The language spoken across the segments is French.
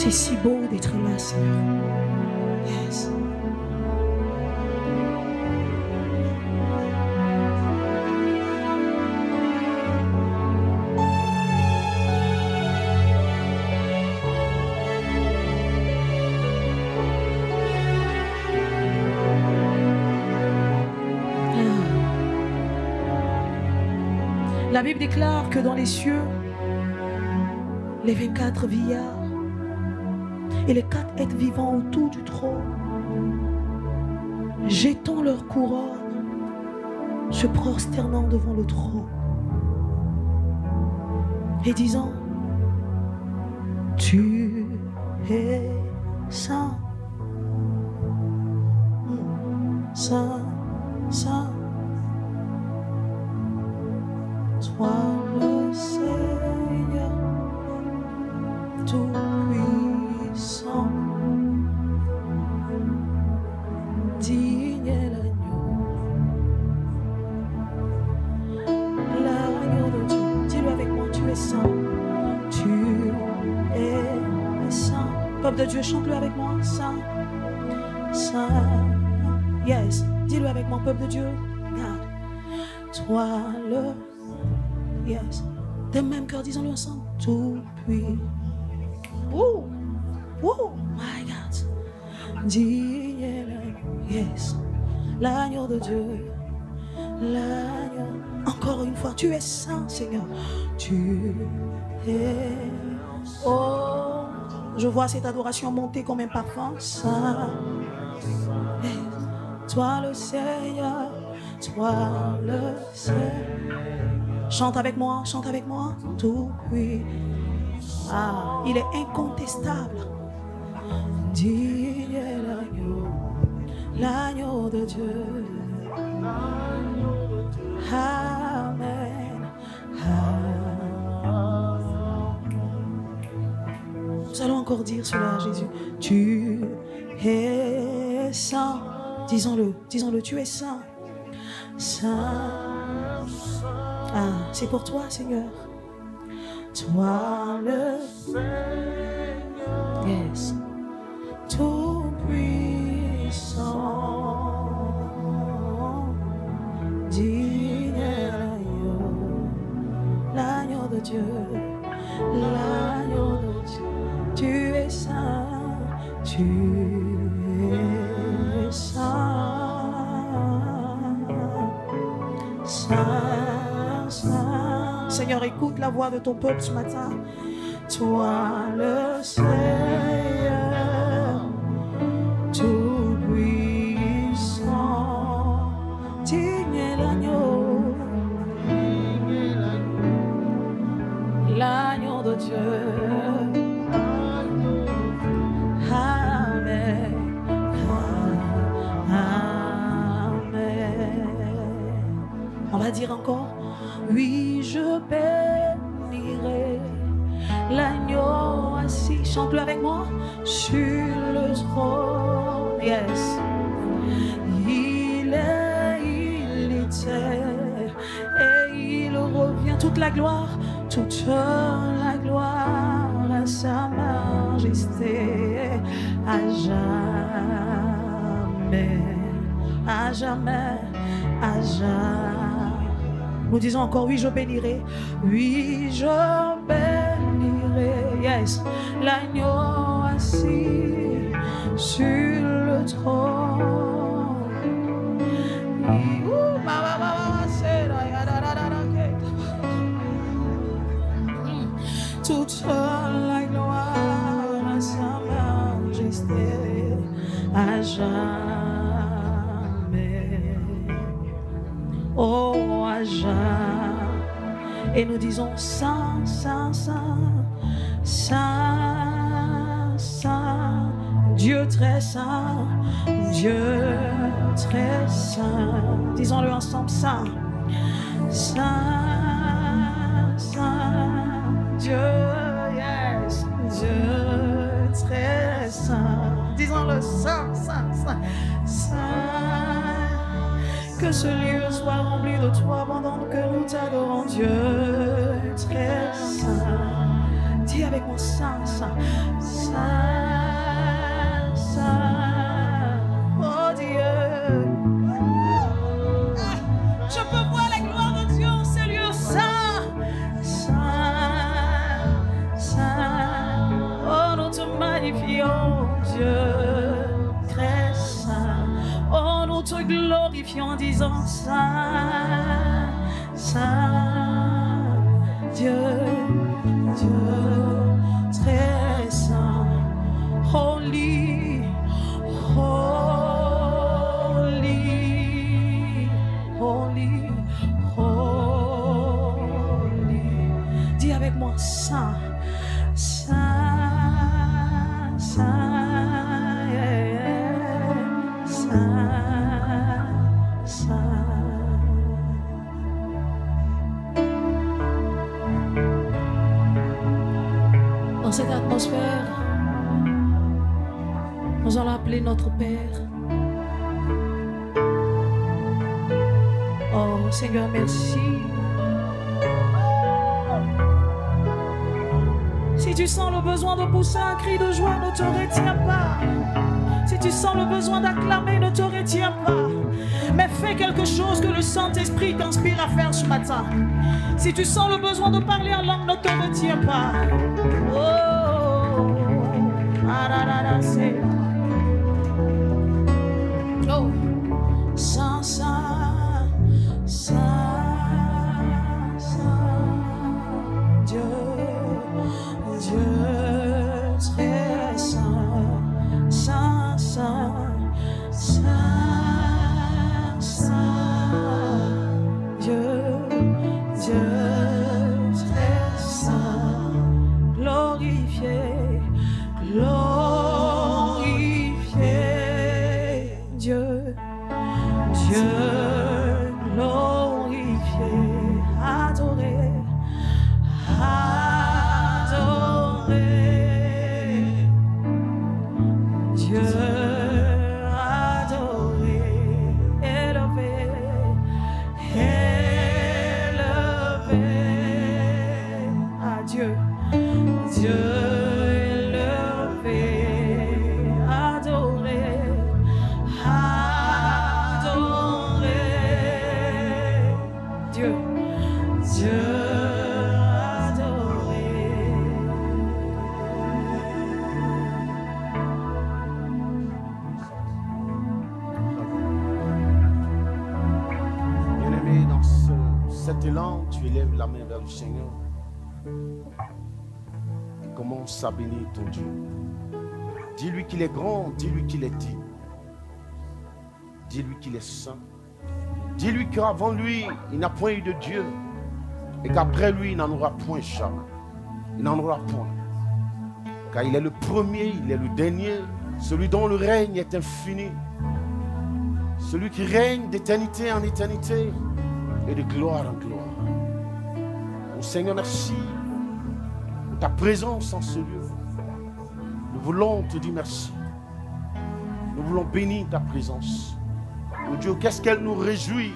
C'est si beau d'être là, Seigneur. Yes. La Bible déclare que dans les cieux, les 24 vieillards et les 4 êtres vivants autour du trône, jetant leur couronne, se prosternant devant le trône et disant: Tu es saint, saint, saint. Toi le Seigneur tout-puissant, digne est l'agneau de Dieu. Dis-le avec moi: tu es saint, tu es saint. Peuple de Dieu, chante-le avec moi: saint, saint. Yes, dis-le avec moi, peuple de Dieu. God, toi le yes. D'un même cœur, disons-le ensemble. Tout puis. Oh, oh, my God. Digne, yes. L'agneau de Dieu. L'agneau. Encore une fois, tu es saint, Seigneur. Tu es. Oh, je vois cette adoration monter comme un parfum. Saint. Yes. Toi le Seigneur. Toi le Seigneur. Chante avec moi, tout puis. Ah, il est incontestable. Digne est l'agneau de Dieu. Amen. Nous allons encore dire cela à Jésus. Tu es saint. Disons-le, tu es saint. Saint. Ah, c'est pour toi, Seigneur. Toi le Seigneur. Yes. Tout puissant. Digne l'agneau de Dieu. L'agneau de Dieu. Tu es saint. Tu es saint. Saint. Seigneur, écoute la voix de ton peuple ce matin. Toi le Seigneur, tout puissant, digne est l'agneau, l'agneau de Dieu. Amen. Amen. On va dire encore. Oui, je bénirai l'agneau assis. Chante-le avec moi. Sur le trône. Yes. Il était et il revient. Toute la gloire à sa majesté. À jamais, à jamais, à jamais. Nous disons encore, oui, je bénirai. Oui, je bénirai. Yes. L'agneau assis sur le trône. Toute la gloire à sa majesté. À jamais. Oh, à jamais. Et nous disons Saint, Saint, Saint, Saint, Saint, Dieu très saint, Dieu très saint. Disons-le ensemble, Saint, Saint, Saint, Dieu, yes, Dieu très saint. Disons-le, Saint, Saint, Saint, Saint. Que ce lieu soit rempli de toi pendant que nous t'adorons, Dieu très saint, Dis avec moi, Saint, Saint, Saint, Saint, oh Dieu. Je peux voir la gloire de Dieu en ce lieu, Saint, Saint, Saint, oh nous te magnifions, Dieu, très saint, oh nous te glorifions en disant Saint, Saint, Dieu, Dieu, très saint, holy, holy, holy, holy. Dis avec moi, saint, saint, saint, yeah, saint, saint. Dans cette atmosphère, nous allons appeler notre Père. Oh Seigneur, merci. Si tu sens le besoin de pousser un cri de joie, ne te retiens pas. Si tu sens le besoin d'acclamer, ne te retiens pas. Mais fais quelque chose que le Saint-Esprit t'inspire à faire ce matin. Si tu sens le besoin de parler en langue, ne te retiens pas. Oh, c'est oh, Saint, Saint, Saint, Saint, Dieu, Dieu très saint, Saint, Saint, Saint, Saint, Dieu, Dieu très saint, glorifié, glorifié, Dieu, Dieu glorifié, adoré, adoré, Dieu adoré, élevé, élevé, à Dieu, Dieu élevé, adoré, adoré, Dieu, Dieu adoré. Bien-aimé, dans cet élan, tu élèves la main vers le Seigneur. Commence à bénir ton Dieu. Dis-lui qu'il est grand, dis-lui qu'il est digne. Dis-lui qu'il est saint. Dis-lui qu'avant lui, il n'a point eu de Dieu. Et qu'après lui, il n'en aura point jamais. Il n'en aura point. Car il est le premier, il est le dernier, celui dont le règne est infini. Celui qui règne d'éternité en éternité et de gloire en gloire. Mon Seigneur, merci pour ta présence en ce lieu. Nous voulons te dire merci. Nous voulons bénir ta présence. Oh Dieu, qu'est-ce qu'elle nous réjouit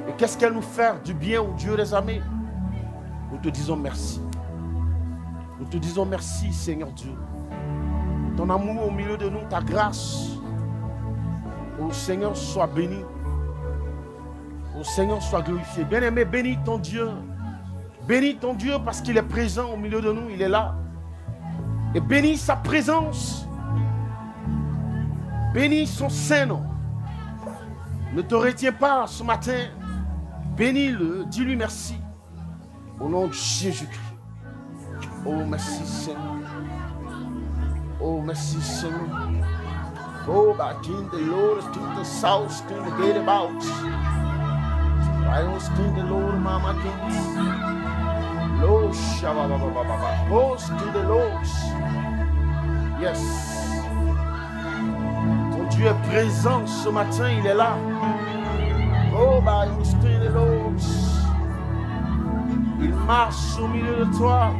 et qu'est-ce qu'elle nous fait du bien, oh Dieu des amis. Nous te disons merci. Nous te disons merci, Seigneur Dieu. Ton amour au milieu de nous, ta grâce. Oh Seigneur, sois béni. Oh Seigneur, sois glorifié. Bien-aimé, bénis ton Dieu. Bénis ton Dieu parce qu'il est présent au milieu de nous, il est là. Et bénis sa présence. Bénis son Saint-Nom. Ne te retiens pas ce matin. Bénis-le, dis-lui merci. Au nom de Jésus-Christ. Oh, merci Seigneur. Oh, merci Seigneur. Go back in the Lord, to the south, to the gate about. I was to the Lord, Mama King. Lord, Shabba, goes to the Lord. Yes. Ton Dieu est présent ce matin, il est là. Oh, bah, il was to the Lord. Il marche au milieu de toi.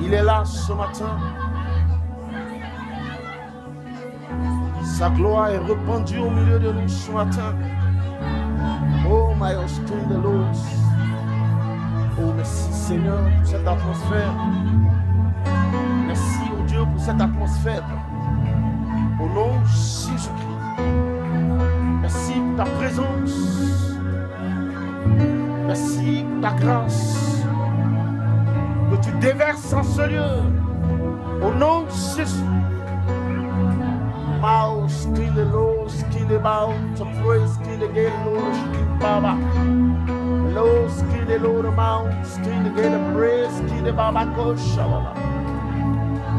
Il est là ce matin. Sa gloire est répandue au milieu de nous ce matin. Oh, my Austin the Lord. Oh, merci Seigneur pour cette atmosphère. Merci oh Dieu pour cette atmosphère. Au nom de Jésus-Christ. Merci pour ta présence. Merci pour ta grâce que tu déverses en ce lieu. Au nom de Jésus. Mouse, kill the Lord, kill the bound, to praise, kill the gate, Lord, kill Baba. Lord, kill the Lord, mount, kill the gate, praise, kill the Baba, go, Shababa.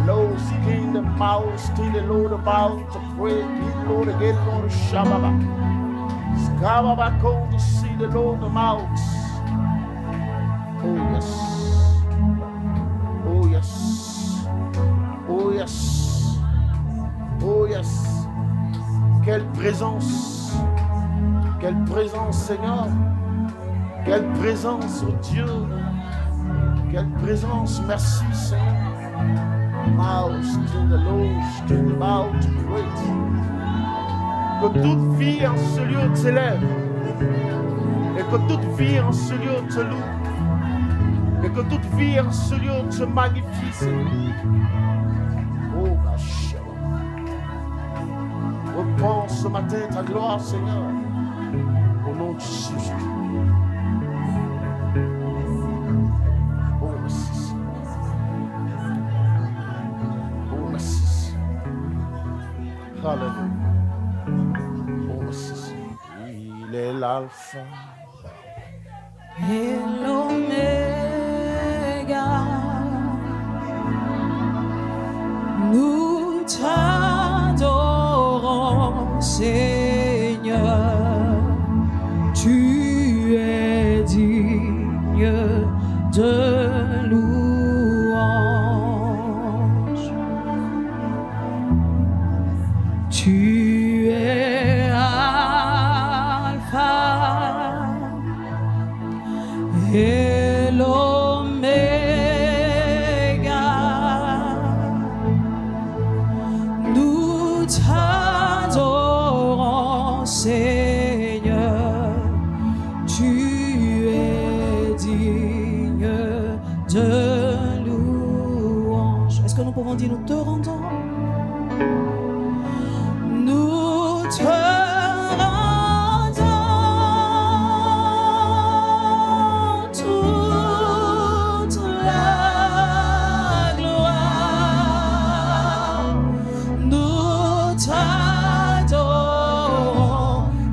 Lord, kill the mouse, kill the Lord, bound, to praise, kill the Lord, again, Lord, Shababa. Skababa, go to see the Lord, the mount. Oh, yes. Oh, yes. Oh, yes. Oh yes, quelle présence, Seigneur, quelle présence, oh Dieu, quelle présence, merci Seigneur. Mouse, to the Lord, to the mouth, great. Que toute vie en ce lieu t'élève, et que toute vie en ce lieu te loue, et que toute vie en ce lieu te magnifie, Seigneur. Oh, ma chère. Reprends ce matin ta gloire, Seigneur, au nom de Jésus. Oh, merci. Oh, merci. Alléluia. Oh, merci. Il est l'alpha et l'oméga. Nous t'adorons, Seigneur, tu es digne de louange. Tu es Alpha et l'Oméga. Nous t'adorons, Seigneur, tu es digne de louange. Est-ce que nous pouvons dire nous te rendons? Nous te rendons toute la gloire. Nous t'adorons,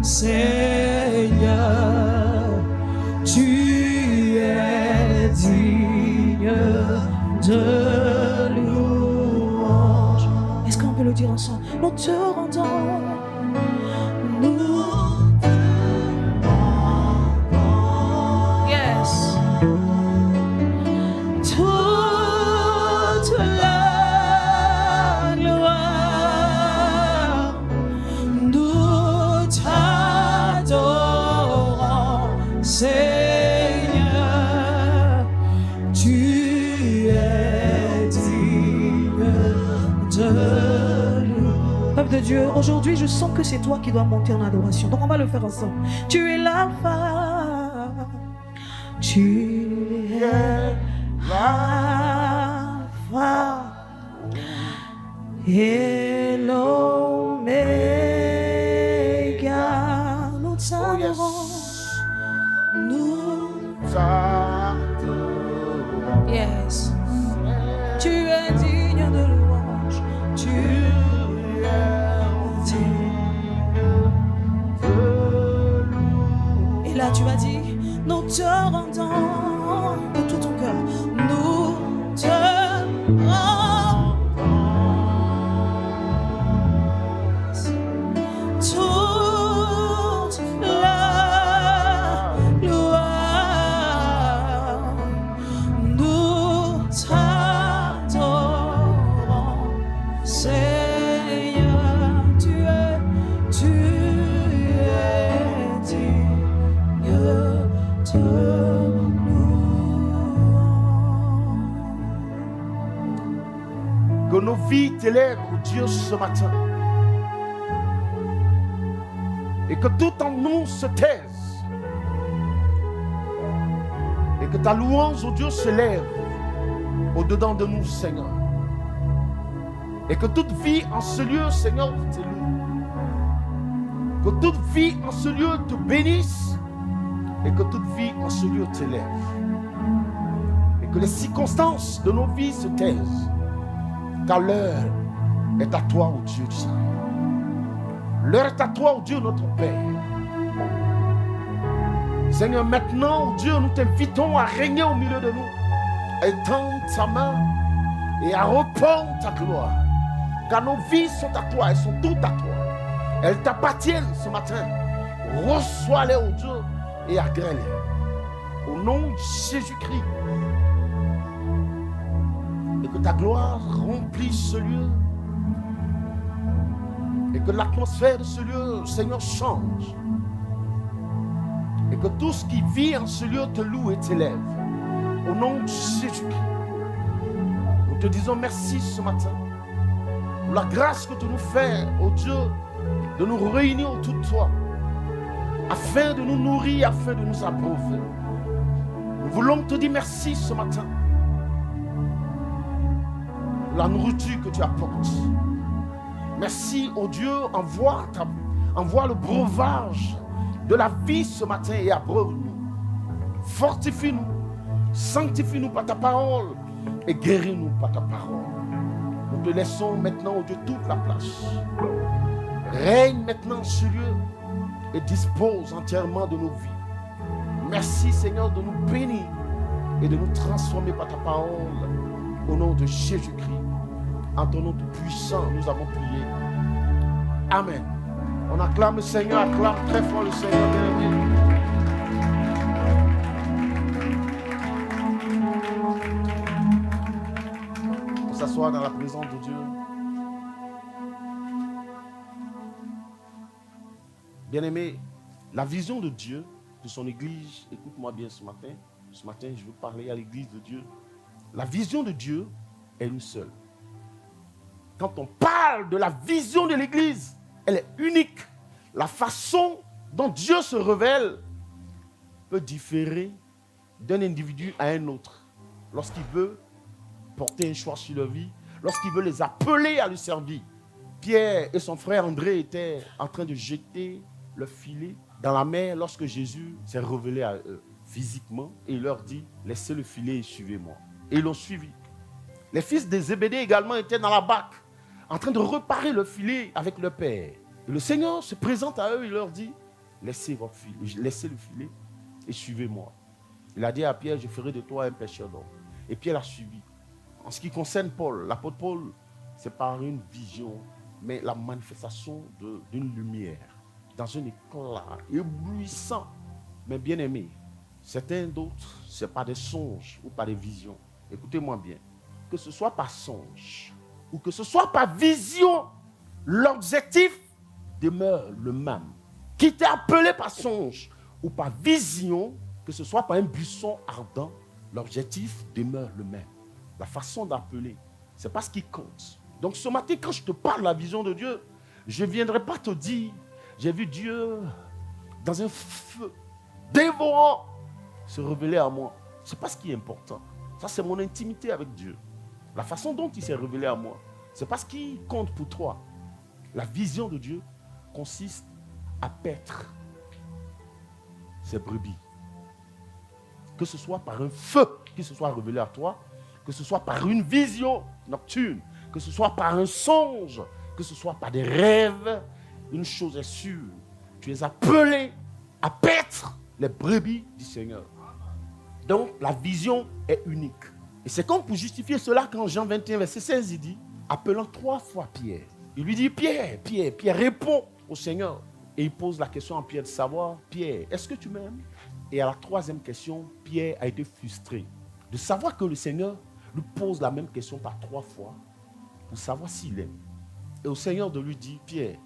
Seigneur, tu es digne de louange. Est-ce qu'on peut le dire ensemble? Nous te rendons. Nous te rendons. Yes. Toute la gloire. Nous t'adorons, Seigneur, tu es digne de louange. Peuple de Dieu, aujourd'hui je sens que c'est toi qui dois monter en adoration. Donc on va le faire ensemble. Tu es l'alpha, tu es l'alpha et l'oméga. Nous t'adorons. Nous t'adorons. Yes. Tu es digne de louange. Tu es digne de louange. Et là tu as dit, nous te rendons de tout ton cœur. Nous te rendons toute la gloire. Nous t'adorons, Seigneur, tu es digne de louange. Que nos vies t'élèvent, oh Dieu, ce matin. Et que tout en nous se taise. Et que ta louange, oh Dieu, s'élève au-dedans de nous, Seigneur. Et que toute vie en ce lieu, Seigneur, te loue. Que toute vie en ce lieu te bénisse. Et que toute vie en ce lieu t'élève. Et que les circonstances de nos vies se taisent. Car l'heure est à toi, ô Dieu d'Israël. L'heure est à toi, ô Dieu, notre Père. Seigneur, maintenant, ô Dieu, nous t'invitons à régner au milieu de nous, à étendre ta main et à reprendre ta gloire. Car nos vies sont à toi, elles sont toutes à toi. Elles t'appartiennent ce matin. Reçois-les, ô Dieu, et agrée-les. Au nom de Jésus-Christ. Et que ta gloire remplisse ce lieu. Et que l'atmosphère de ce lieu, Seigneur, change. Et que tout ce qui vit en ce lieu te loue et t'élève. Au nom de Jésus-Christ. Nous te disons merci ce matin. Pour la grâce que tu nous fais, ô Dieu, de nous réunir autour de toi. Afin de nous nourrir, afin de nous abreuver. Nous voulons te dire merci ce matin. Pour la nourriture que tu apportes. Merci, ô Dieu, envoie le breuvage de la vie ce matin et abreuve-nous. Fortifie-nous, sanctifie-nous par ta parole et guéris-nous par ta parole. Nous te laissons maintenant, ô Dieu, toute la place. Règne maintenant sur lieu et dispose entièrement de nos vies. Merci, Seigneur, de nous bénir et de nous transformer par ta parole. Au nom de Jésus-Christ. En ton nom tout puissant, nous avons prié. Amen. On acclame le Seigneur, acclame très fort le Seigneur, bien-aimé. On s'assoit dans la présence de Dieu. Bien-aimé, la vision de Dieu, de son Église, écoute-moi bien ce matin. Ce matin, je veux parler à l'Église de Dieu. La vision de Dieu est une seule. Quand on parle de la vision de l'Église, elle est unique. La façon dont Dieu se révèle peut différer d'un individu à un autre. Lorsqu'il veut porter un choix sur leur vie, lorsqu'il veut les appeler à lui servir. Pierre et son frère André étaient en train de jeter le filet dans la mer lorsque Jésus s'est révélé à eux physiquement et il leur dit « Laissez le filet et suivez-moi ». Et ils l'ont suivi. Les fils de Zébédée également étaient dans la barque en train de réparer le filet avec leur père. Et le Seigneur se présente à eux, il leur dit, laissez le filet et suivez-moi. Il a dit à Pierre, je ferai de toi un pêcheur d'hommes. Et Pierre l'a suivi. En ce qui concerne Paul, l'apôtre Paul, c'est par une vision, mais la manifestation d'une lumière, dans un éclat éblouissant. Mais bien aimé, certains d'autres, ce n'est pas des songes ou pas des visions. Écoutez-moi bien, que ce soit par songe, ou que ce soit par vision, l'objectif demeure le même. Qui t'est appelé par songe ou par vision, que ce soit par un buisson ardent, l'objectif demeure le même. La façon d'appeler, ce n'est pas ce qui compte. Donc ce matin, quand je te parle de la vision de Dieu, je ne viendrai pas te dire, j'ai vu Dieu dans un feu dévorant se révéler à moi. Ce n'est pas ce qui est important. Ça, c'est mon intimité avec Dieu. La façon dont il s'est révélé à moi, ce n'est pas ce qui compte pour toi. La vision de Dieu consiste à paître ses brebis. Que ce soit par un feu qui se soit révélé à toi, que ce soit par une vision nocturne, que ce soit par un songe, que ce soit par des rêves, une chose est sûre, tu es appelé à paître les brebis du Seigneur. Donc la vision est unique. Et c'est comme pour justifier cela qu'en Jean 21, verset 16, il dit, appelant 3 fois Pierre, il lui dit, Pierre, réponds au Seigneur. Et il pose la question à Pierre de savoir, Pierre, est-ce que tu m'aimes? Et à la 3e question, Pierre a été frustré de savoir que le Seigneur lui pose la même question par 3 fois pour savoir s'il aime. Et au Seigneur de lui dire, Pierre,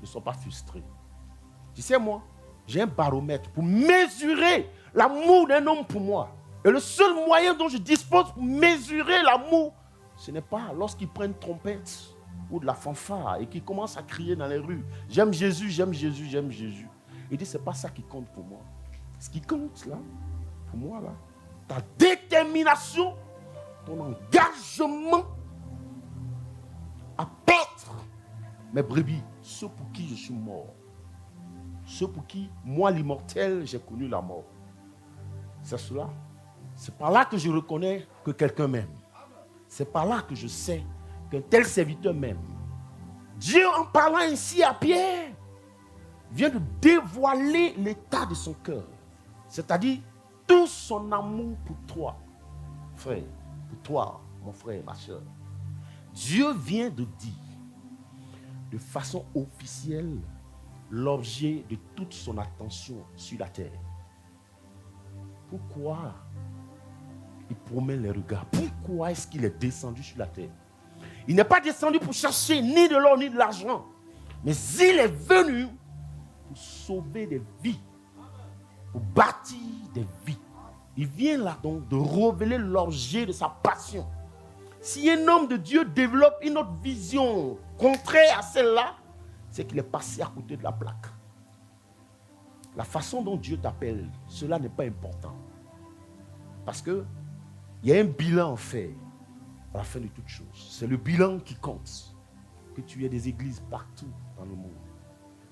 ne sois pas frustré. Tu sais, moi, j'ai un baromètre pour mesurer l'amour d'un homme pour moi. Et le seul moyen dont je dispose pour mesurer l'amour, ce n'est pas lorsqu'il prend une trompette ou de la fanfare et qu'il commence à crier dans les rues, j'aime Jésus, j'aime Jésus, j'aime Jésus. Il dit, ce n'est pas ça qui compte pour moi. Ce qui compte là, pour moi là, ta détermination, ton engagement à paître mes brebis, ceux pour qui je suis mort. Ceux pour qui, moi l'immortel, j'ai connu la mort. C'est cela. C'est par là que je reconnais que quelqu'un m'aime. C'est par là que je sais qu'un tel serviteur m'aime. Dieu, en parlant ainsi à Pierre, vient de dévoiler l'état de son cœur. C'est-à-dire tout son amour pour toi, frère, pour toi, mon frère, ma soeur. Dieu vient de dire, de façon officielle, l'objet de toute son attention sur la terre. Pourquoi il promène les regards? Pourquoi est-ce qu'il est descendu sur la terre? Il n'est pas descendu pour chercher ni de l'or ni de l'argent, mais il est venu pour sauver des vies, pour bâtir des vies. Il vient là donc de révéler l'objet de sa passion. Si un homme de Dieu développe une autre vision contraire à celle-là, c'est qu'il est passé à côté de la plaque. La façon dont Dieu t'appelle, cela n'est pas important. Parce qu'il y a un bilan à faire à la fin de toute chose. C'est le bilan qui compte. Que tu aies des églises partout dans le monde.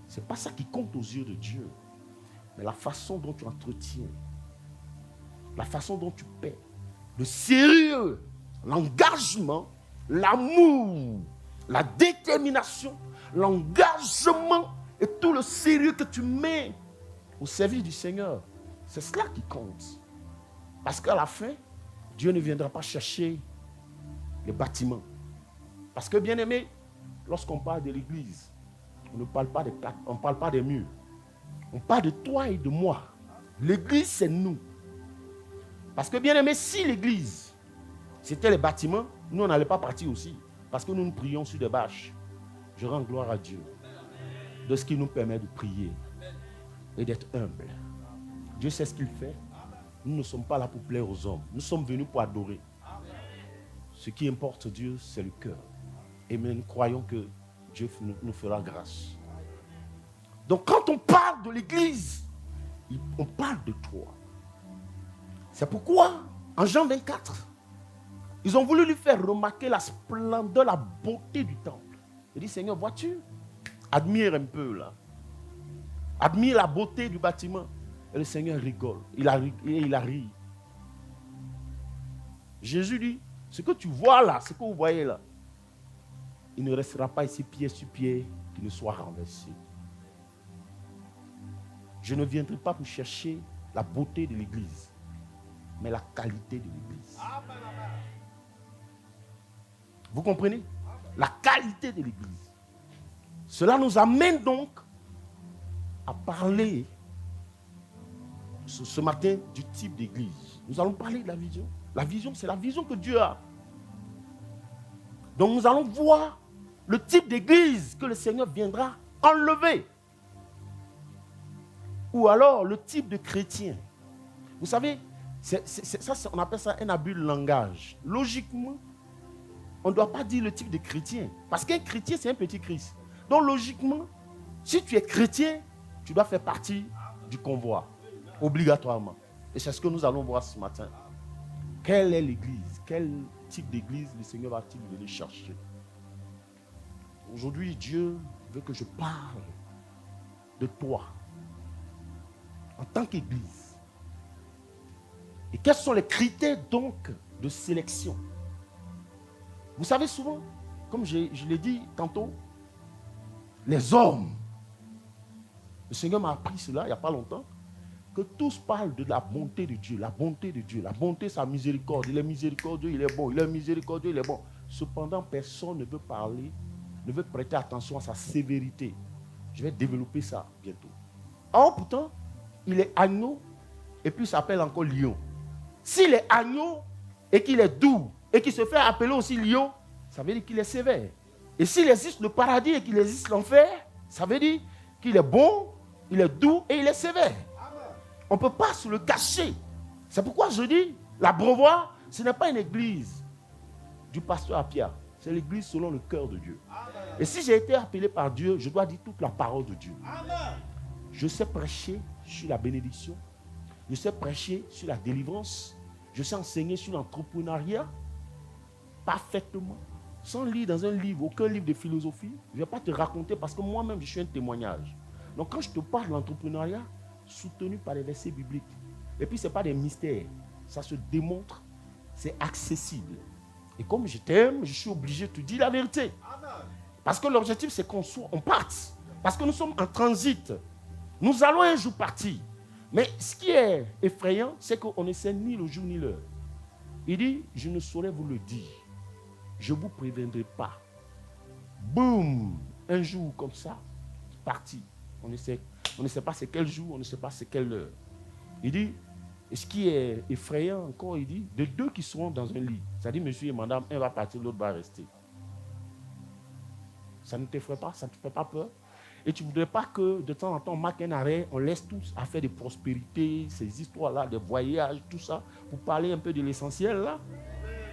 Ce n'est pas ça qui compte aux yeux de Dieu. Mais la façon dont tu entretiens, la façon dont tu paies, le sérieux, l'engagement, l'amour, la détermination, l'engagement et tout le sérieux que tu mets au service du Seigneur. C'est cela qui compte. Parce qu'à la fin, Dieu ne viendra pas chercher les bâtiments. Parce que, bien aimé, lorsqu'on parle de l'église, on ne parle pas des plaques, on ne parle pas des murs. On parle de toi et de moi. L'église, c'est nous. Parce que, bien aimé, si l'église, c'était les bâtiments, nous, on n'allait pas partir aussi. Parce que nous nous prions sur des bâches. Je rends gloire à Dieu de ce qui nous permet de prier et d'être humble. Dieu sait ce qu'il fait. Nous ne sommes pas là pour plaire aux hommes. Nous sommes venus pour adorer. Ce qui importe Dieu, c'est le cœur. Et nous croyons que Dieu nous fera grâce. Donc quand on parle de l'église, on parle de toi. C'est pourquoi, en Jean 24, ils ont voulu lui faire remarquer la splendeur, la beauté du temple. Il dit, Seigneur, vois-tu? Admire un peu là. Admire la beauté du bâtiment. Et le Seigneur rigole. Il a ri. Jésus dit, ce que tu vois là, ce que vous voyez là, il ne restera pas ici pied sur pied qu'il ne soit renversé. Je ne viendrai pas pour chercher la beauté de l'église, mais la qualité de l'église. Vous comprenez? La qualité de l'église. Cela nous amène donc à parler ce matin du type d'église. Nous allons parler de la vision. La vision, c'est la vision que Dieu a. Donc nous allons voir le type d'église que le Seigneur viendra enlever. Ou alors le type de chrétien. Vous savez, on appelle ça un abus de langage. Logiquement, on ne doit pas dire le type de chrétien. Parce qu'un chrétien, c'est un petit Christ. Donc logiquement, si tu es chrétien, tu dois faire partie du convoi. Obligatoirement. Et c'est ce que nous allons voir ce matin. Quelle est l'église? Quel type d'église le Seigneur va-t-il venir chercher? Aujourd'hui, Dieu veut que je parle de toi en tant qu'église. Et quels sont les critères donc de sélection? Vous savez souvent, comme je l'ai dit tantôt, les hommes, le Seigneur m'a appris cela il n'y a pas longtemps, que tous parlent de la bonté de Dieu, la bonté de Dieu, la bonté, sa miséricorde. Il est miséricordieux, il est bon, il est miséricordieux, il est bon. Cependant, personne ne veut parler, ne veut prêter attention à sa sévérité. Je vais développer ça bientôt. Or, pourtant, il est agneau et puis il s'appelle encore lion. S'il est agneau et qu'il est doux et qu'il se fait appeler aussi lion, ça veut dire qu'il est sévère. Et s'il existe le paradis et qu'il existe l'enfer, ça veut dire qu'il est bon, il est doux et il est sévère. On ne peut pas se le cacher. C'est pourquoi je dis, la Brevoire, ce n'est pas une église du pasteur Apia. C'est l'église selon le cœur de Dieu. Et si j'ai été appelé par Dieu, je dois dire toute la parole de Dieu. Je sais prêcher sur la bénédiction. Je sais prêcher sur la délivrance. Je sais enseigner sur l'entrepreneuriat parfaitement. Sans lire dans un livre, aucun livre de philosophie. Je ne vais pas te raconter parce que moi-même, je suis un témoignage. Donc quand je te parle de l'entrepreneuriat, soutenu par les versets bibliques. Et puis, ce n'est pas des mystères. Ça se démontre. C'est accessible. Et comme je t'aime, je suis obligé de te dire la vérité. Parce que l'objectif, c'est qu'on parte. Parce que nous sommes en transit. Nous allons un jour partir. Mais ce qui est effrayant, c'est qu'on ne sait ni le jour ni l'heure. Il dit, je ne saurais vous le dire. Je ne vous préviendrai pas. Boum! Un jour comme ça, parti. On ne sait pas c'est quel jour, on ne sait pas c'est quelle heure. Il dit, et ce qui est effrayant encore, il dit, de deux qui seront dans un lit. Ça dit, monsieur et madame, un va partir, l'autre va rester. Ça ne t'effraie pas, ça ne te fait pas peur. Et tu ne voudrais pas que de temps en temps, on marque un arrêt, on laisse tous à faire des prospérités, ces histoires-là, des voyages, tout ça, pour parler un peu de l'essentiel là.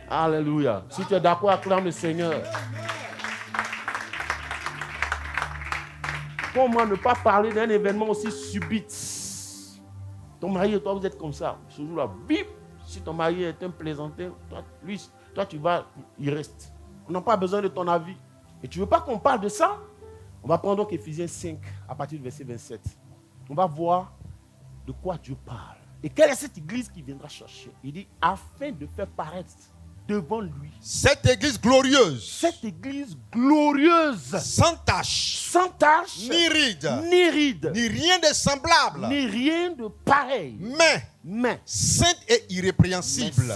Alléluia. Si tu es d'accord, acclame le Seigneur. Comment ne pas parler d'un événement aussi subit? Ton mari et toi, vous êtes comme ça. Ce jour-là, bip, si ton mari est un plaisantin, toi tu vas, il reste. On n'a pas besoin de ton avis. Et tu ne veux pas qu'on parle de ça? On va prendre donc Éphésiens 5, à partir du verset 27. On va voir de quoi Dieu parle. Et quelle est cette église qui viendra chercher? Il dit, afin de faire paraître devant lui cette église glorieuse, sans tache, ni ride, ni rien de semblable, ni rien de pareil, mais sainte et irrépréhensible.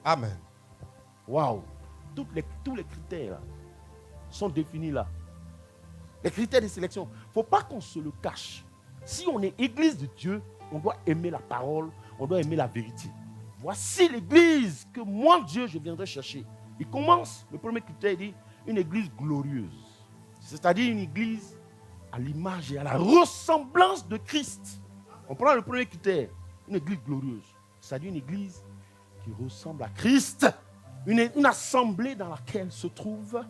Amen. Waouh! Tous les critères là, sont définis là. Les critères de sélection. Il ne faut pas qu'on se le cache. Si on est église de Dieu, on doit aimer la parole, on doit aimer la vérité. Voici l'église que moi, Dieu, je viendrai chercher. Il commence, le premier critère, il dit, une église glorieuse. C'est-à-dire une église à l'image et à la ressemblance de Christ. On prend le premier critère, une église glorieuse. C'est-à-dire une église qui ressemble à Christ. Une assemblée dans laquelle se trouvent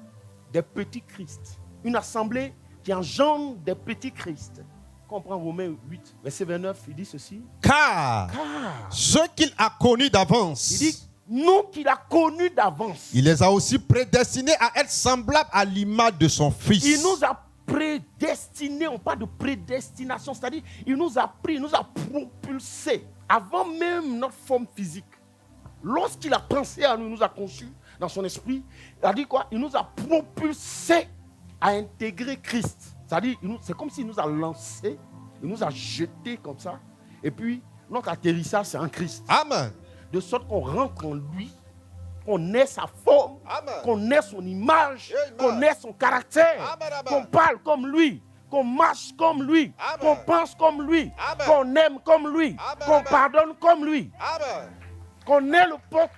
des petits Christ. Une assemblée qui engendre des petits Christ. Quand on prend Romains 8, verset 29, il dit ceci. Car ceux qu'il a connus d'avance, il dit, nous qu'il a connus d'avance, il les a aussi prédestinés à être semblables à l'image de son Fils. Il nous a prédestinés, on parle de prédestination, c'est-à-dire il nous a pris, il nous a propulsés avant même notre forme physique. Lorsqu'il a pensé à nous, il nous a conçus dans son esprit, il a dit quoi? Il nous a propulsés à intégrer Christ. C'est-à-dire, c'est comme s'il nous a lancés, il nous a jetés comme ça. Et puis, notre atterrissage, c'est en Christ. Amen. De sorte qu'on rentre en lui, qu'on ait sa forme, Amen. Qu'on ait son image, Amen. Qu'on ait son caractère, Amen. Qu'on parle comme lui, qu'on marche comme lui, Amen. Qu'on pense comme lui, Amen. Qu'on aime comme lui, Amen. Qu'on pardonne comme lui, Amen. qu'on ait le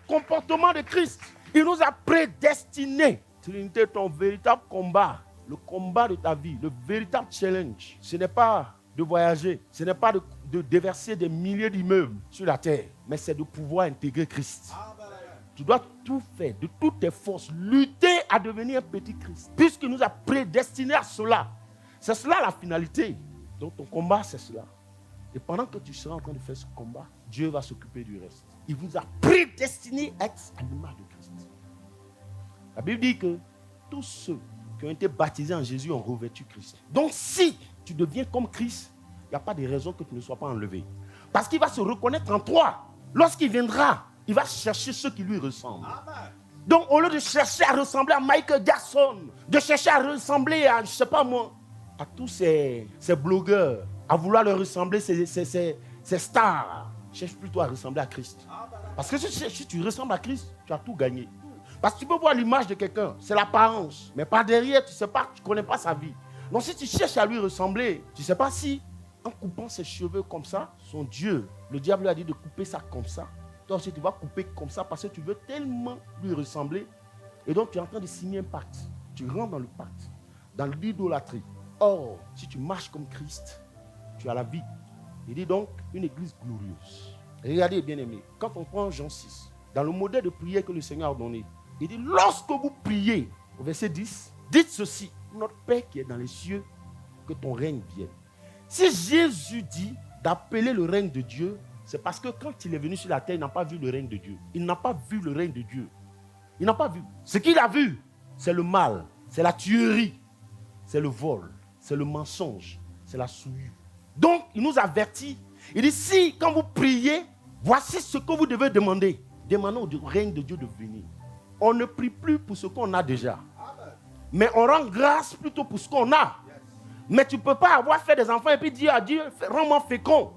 comportement de Christ. Il nous a prédestinés. Trinité, ton véritable combat, le combat de ta vie, le véritable challenge, ce n'est pas de voyager, ce n'est pas de déverser des milliers d'immeubles sur la terre, mais c'est de pouvoir intégrer Christ. Tu dois tout faire, de toutes tes forces, lutter à devenir un petit Christ, puisqu'il nous a prédestinés à cela. C'est cela la finalité. Donc ton combat, c'est cela. Et pendant que tu seras en train de faire ce combat, Dieu va s'occuper du reste. Il vous a prédestiné à être à l'image de Christ. La Bible dit que tous ceux qui ont été baptisés en Jésus ont revêtu Christ. Donc si tu deviens comme Christ, il n'y a pas de raison que tu ne sois pas enlevé. Parce qu'il va se reconnaître en toi. Lorsqu'il viendra, il va chercher ceux qui lui ressemblent. Amen. Donc au lieu de chercher à ressembler à Michael Jackson, de chercher à ressembler à, je ne sais pas moi, à tous ces blogueurs, à vouloir leur ressembler, ces stars, cherche plutôt à ressembler à Christ. Parce que si tu ressembles à Christ, tu as tout gagné. Parce que tu peux voir l'image de quelqu'un, c'est l'apparence. Mais par derrière, tu ne sais pas, tu ne connais pas sa vie. Donc si tu cherches à lui ressembler, tu ne sais pas si, en coupant ses cheveux comme ça, son Dieu, le diable lui a dit de couper ça comme ça. Toi aussi, tu vas couper comme ça parce que tu veux tellement lui ressembler. Et donc, tu es en train de signer un pacte. Tu rentres dans le pacte, dans l'idolâtrie. Or, si tu marches comme Christ, tu as la vie. Il dit donc une église glorieuse. Regardez, bien-aimés, quand on prend Jean 6, dans le modèle de prière que le Seigneur a donné, il dit, lorsque vous priez, au verset 10, dites ceci, notre Père qui est dans les cieux, que ton règne vienne. Si Jésus dit d'appeler le règne de Dieu, c'est parce que quand il est venu sur la terre, il n'a pas vu le règne de Dieu. Il n'a pas vu le règne de Dieu. Il n'a pas vu. Ce qu'il a vu, c'est le mal, c'est la tuerie, c'est le vol, c'est le mensonge, c'est la souillure. Donc, il nous avertit. Il dit, si, quand vous priez, voici ce que vous devez demander. Demandons au règne de Dieu de venir. On ne prie plus pour ce qu'on a déjà. Mais on rend grâce plutôt pour ce qu'on a. Mais tu ne peux pas avoir fait des enfants et puis dire à Dieu, rends-moi fécond.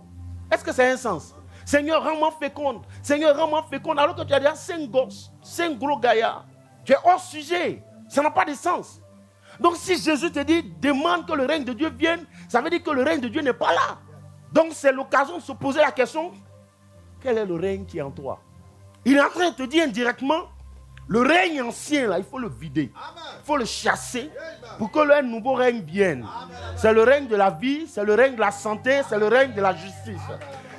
Est-ce que c'est un sens? Seigneur, rends-moi féconde. Seigneur, rends-moi féconde. Alors que tu as déjà 5 gosses, 5 gros gaillards. Tu es hors sujet. Ça n'a pas de sens. Donc si Jésus te dit, demande que le règne de Dieu vienne, ça veut dire que le règne de Dieu n'est pas là. Donc c'est l'occasion de se poser la question, quel est le règne qui est en toi? Il est en train de te dire indirectement, le règne ancien, là, il faut le vider. Il faut le chasser pour que le nouveau règne vienne. C'est le règne de la vie, c'est le règne de la santé, c'est le règne de la justice.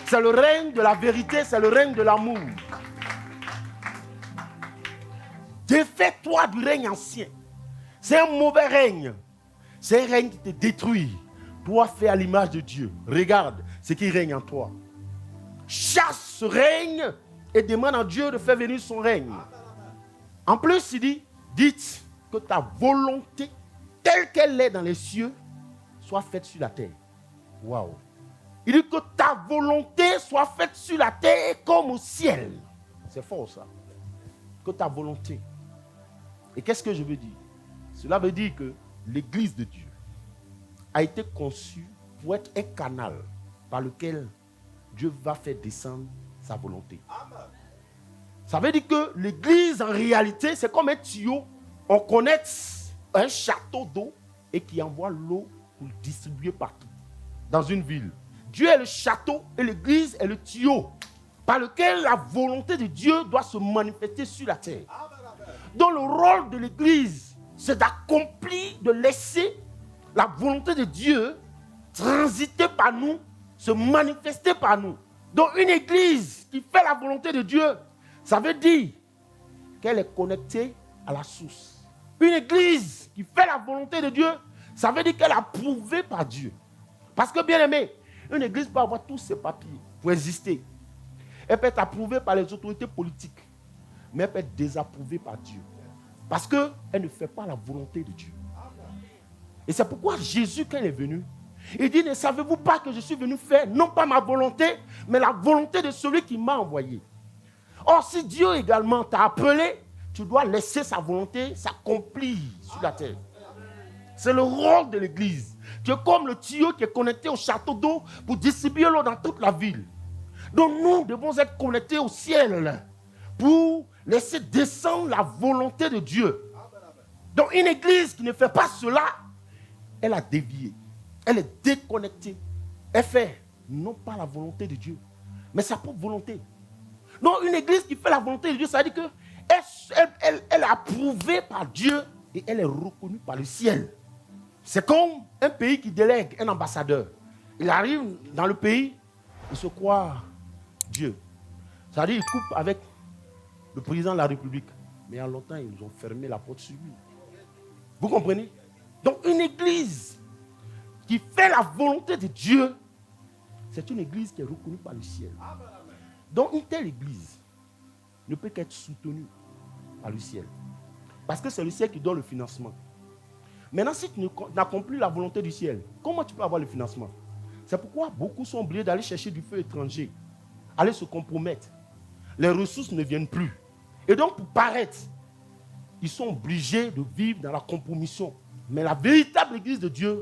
C'est le règne de la vérité, c'est le règne de l'amour. Défais-toi du règne ancien. C'est un mauvais règne. C'est un règne qui te détruit. Toi, fais à l'image de Dieu. Regarde ce qui règne en toi. Chasse ce règne et demande à Dieu de faire venir son règne. En plus, il dit, dites que ta volonté, telle qu'elle est dans les cieux, soit faite sur la terre. Waouh. Il dit que ta volonté soit faite sur la terre comme au ciel. C'est fort ça. Que ta volonté. Et qu'est-ce que je veux dire? Cela veut dire que l'Église de Dieu a été conçue pour être un canal par lequel Dieu va faire descendre sa volonté. Amen. Ça veut dire que l'Église, en réalité, c'est comme un tuyau. On connecte un château d'eau et qui envoie l'eau pour le distribuer partout dans une ville. Dieu est le château et l'Église est le tuyau par lequel la volonté de Dieu doit se manifester sur la terre. Donc le rôle de l'Église, c'est d'accomplir, de laisser la volonté de Dieu transiter par nous, se manifester par nous. Donc une Église qui fait la volonté de Dieu, ça veut dire qu'elle est connectée à la source. Une Église qui fait la volonté de Dieu, ça veut dire qu'elle est approuvée par Dieu. Parce que bien aimé, une Église peut avoir tous ses papiers pour exister. Elle peut être approuvée par les autorités politiques, mais elle peut être désapprouvée par Dieu. Parce qu'elle ne fait pas la volonté de Dieu. Et c'est pourquoi Jésus, quand il est venu, il dit, ne savez-vous pas que je suis venu faire, non pas ma volonté, mais la volonté de celui qui m'a envoyé. Or, si Dieu également t'a appelé, tu dois laisser sa volonté s'accomplir sur la terre. C'est le rôle de l'Église. Tu es comme le tuyau qui est connecté au château d'eau pour distribuer l'eau dans toute la ville. Donc nous devons être connectés au ciel pour laisser descendre la volonté de Dieu. Donc une Église qui ne fait pas cela, elle a dévié. Elle est déconnectée. Elle fait non pas la volonté de Dieu, mais sa propre volonté. Donc une Église qui fait la volonté de Dieu, ça veut dire qu'elle est approuvée par Dieu et elle est reconnue par le ciel. C'est comme un pays qui délègue un ambassadeur. Il arrive dans le pays, il se croit Dieu. Ça veut dire qu'il coupe avec le président de la République. Mais en longtemps, ils ont fermé la porte sur lui. Vous comprenez? Donc une Église qui fait la volonté de Dieu, c'est une Église qui est reconnue par le ciel. Donc une telle Église ne peut qu'être soutenue par le ciel. Parce que c'est le ciel qui donne le financement. Maintenant, si tu n'accomplis la volonté du ciel, comment tu peux avoir le financement? C'est pourquoi beaucoup sont obligés d'aller chercher du feu étranger, aller se compromettre. Les ressources ne viennent plus. Et donc, pour paraître, ils sont obligés de vivre dans la compromission. Mais la véritable Église de Dieu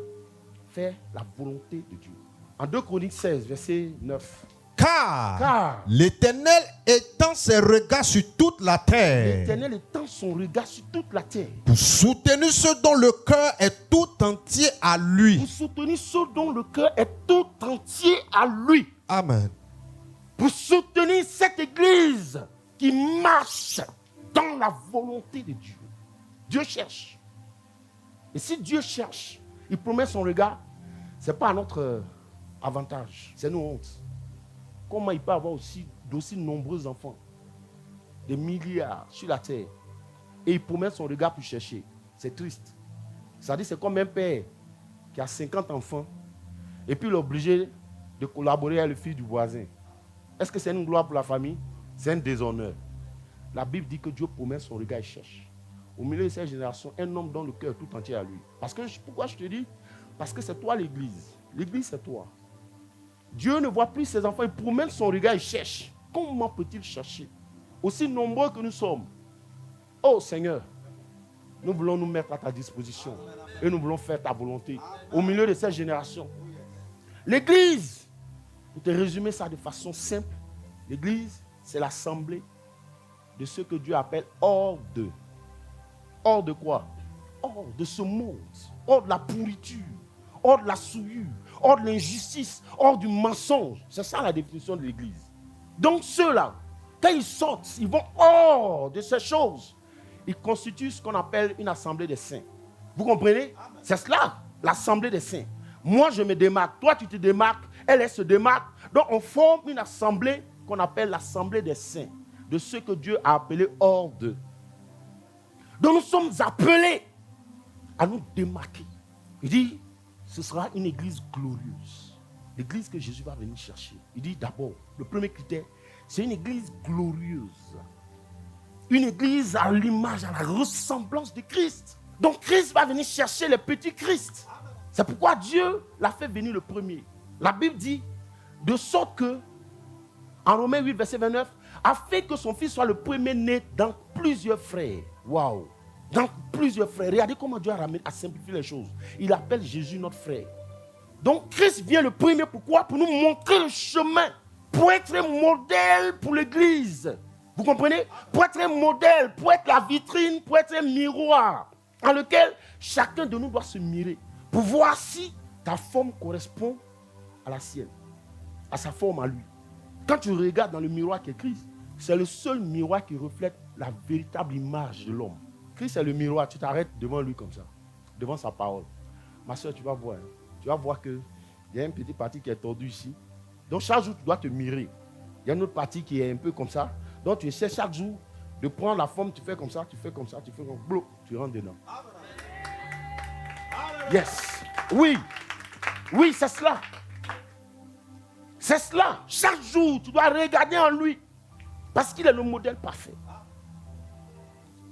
fait la volonté de Dieu. En 2 Chroniques 16, verset 9. Car l'Éternel étend ses regards sur toute la terre. L'Éternel étend son regard sur toute la terre. Pour soutenir ceux dont le cœur est tout entier à lui. Pour soutenir ceux dont le cœur est tout entier à lui. Amen. Pour soutenir cette Église qui marche dans la volonté de Dieu. Dieu cherche. Et si Dieu cherche, il promet son regard, ce n'est pas à notre avantage, c'est nos hontes. Comment il peut avoir d'aussi nombreux enfants, des milliards sur la terre, et il promet son regard pour chercher? C'est triste. Ça dit, c'est comme un père qui a 50 enfants, et puis il est obligé de collaborer avec le fils du voisin. Est-ce que c'est une gloire pour la famille? C'est un déshonneur. La Bible dit que Dieu promet son regard et cherche. Au milieu de cette génération, un homme donne le cœur tout entier à lui. Pourquoi je te dis? Parce que c'est toi l'église. L'église, c'est toi. Dieu ne voit plus ses enfants, il promène son regard et cherche. Comment peut-il chercher? Aussi nombreux que nous sommes. Oh Seigneur, nous voulons nous mettre à ta disposition et nous voulons faire ta volonté au milieu de cette génération. L'église, pour te résumer ça de façon simple, l'église, c'est l'assemblée de ce que Dieu appelle hors de. Hors de quoi? Hors de ce monde, hors de la pourriture, hors de la souillure, hors de l'injustice, hors du mensonge. C'est ça la définition de l'église. Donc ceux-là, quand ils sortent, ils vont hors de ces choses. Ils constituent ce qu'on appelle une assemblée des saints. Vous comprenez? C'est cela, l'assemblée des saints. Moi, je me démarque. Toi, tu te démarques. Elle se démarque. Donc, on forme une assemblée qu'on appelle l'assemblée des saints. De ceux que Dieu a appelés hors d'eux. Donc, nous sommes appelés à nous démarquer. Il dit, ce sera une église glorieuse. L'église que Jésus va venir chercher. Il dit d'abord, le premier critère, c'est une église glorieuse. Une église à l'image, à la ressemblance de Christ. Donc Christ va venir chercher les petits Christ. C'est pourquoi Dieu l'a fait venir le premier. La Bible dit, de sorte que, en Romains 8, verset 29, a fait que son fils soit le premier-né dans plusieurs frères. Waouh! Dans plusieurs frères. Regardez comment Dieu a simplifié les choses. Il appelle Jésus notre frère. Donc Christ vient le premier. Pourquoi? Pour nous montrer le chemin. Pour être un modèle pour l'église. Vous comprenez? Pour être un modèle, pour être la vitrine, pour être un miroir dans lequel chacun de nous doit se mirer. Pour voir si ta forme correspond à la sienne, à sa forme à lui. Quand tu regardes dans le miroir qui est Christ, c'est le seul miroir qui reflète la véritable image de l'homme. Christ est le miroir, tu t'arrêtes devant lui comme ça, devant sa parole. Ma soeur, tu vas voir. Tu vas voir qu'il y a une petite partie qui est tordue ici. Donc chaque jour, tu dois te mirer. Il y a une autre partie qui est un peu comme ça. Donc tu essaies chaque jour de prendre la forme, tu fais comme ça, tu fais comme ça, tu fais comme ça, tu rentres dedans. Yes. Oui. Oui, c'est cela. C'est cela. Chaque jour, tu dois regarder en lui. Parce qu'il est le modèle parfait.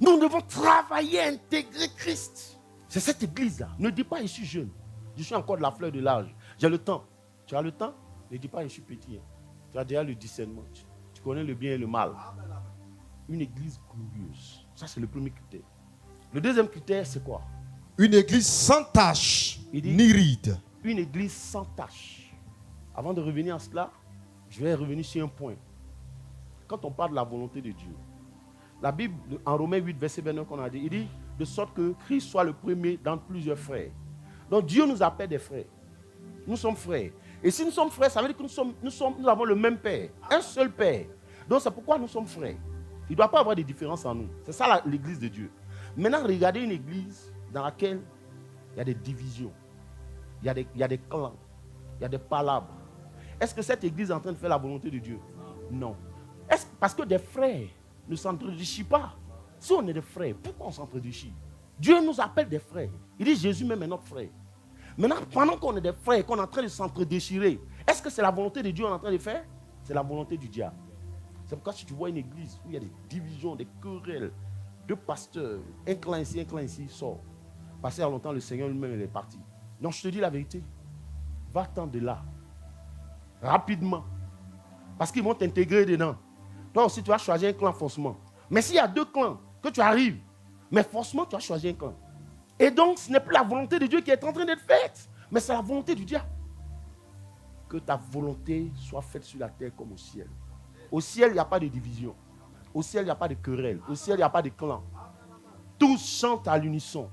Nous devons travailler à intégrer Christ. C'est cette église-là. Ne dis pas, je suis jeune. Je suis encore de la fleur de l'âge. J'ai le temps. Tu as le temps? Ne dis pas, je suis petit. Tu as déjà le discernement. Tu connais le bien et le mal. Une église glorieuse. Ça, c'est le premier critère. Le deuxième critère, c'est quoi? Une église sans tache, ni ride. Une église sans tache. Avant de revenir à cela, je vais revenir sur un point. Quand on parle de la volonté de Dieu, la Bible, en Romains 8, verset 29, qu'on a dit, il dit de sorte que Christ soit le premier dans plusieurs frères. Donc Dieu nous appelle des frères. Nous sommes frères. Et si nous sommes frères, ça veut dire que nous avons le même Père. Un seul Père. Donc c'est pourquoi nous sommes frères. Il ne doit pas avoir de différence en nous. C'est ça l'église de Dieu. Maintenant, regardez une église dans laquelle il y a des divisions. Il y a des clans. Il y a des palabres. Est-ce que cette église est en train de faire la volonté de Dieu? Non. Parce que des frères ne s'entre-déchirent pas. Si on est des frères, pourquoi on s'entre-déchire? Dieu nous appelle des frères. Il dit Jésus même est notre frère. Maintenant, pendant qu'on est des frères, qu'on est en train de s'entre-déchirer, est-ce que c'est la volonté de Dieu qu'on est en train de faire? C'est la volonté du diable. C'est pourquoi si tu vois une église où il y a des divisions, des querelles, deux pasteurs, un clan ici, sort. Passé à longtemps, le Seigneur lui-même il est parti. Donc je te dis la vérité. Va-t'en de là. Rapidement. Parce qu'ils vont t'intégrer dedans. Toi aussi, tu vas choisir un clan forcément. Mais s'il y a deux clans, que tu arrives, mais forcément, tu vas choisir un clan. Et donc, ce n'est plus la volonté de Dieu qui est en train d'être faite, mais c'est la volonté du diable. Que ta volonté soit faite sur la terre comme au ciel. Au ciel, il n'y a pas de division. Au ciel, il n'y a pas de querelle. Au ciel, il n'y a pas de clan. Tous chantent à l'unisson.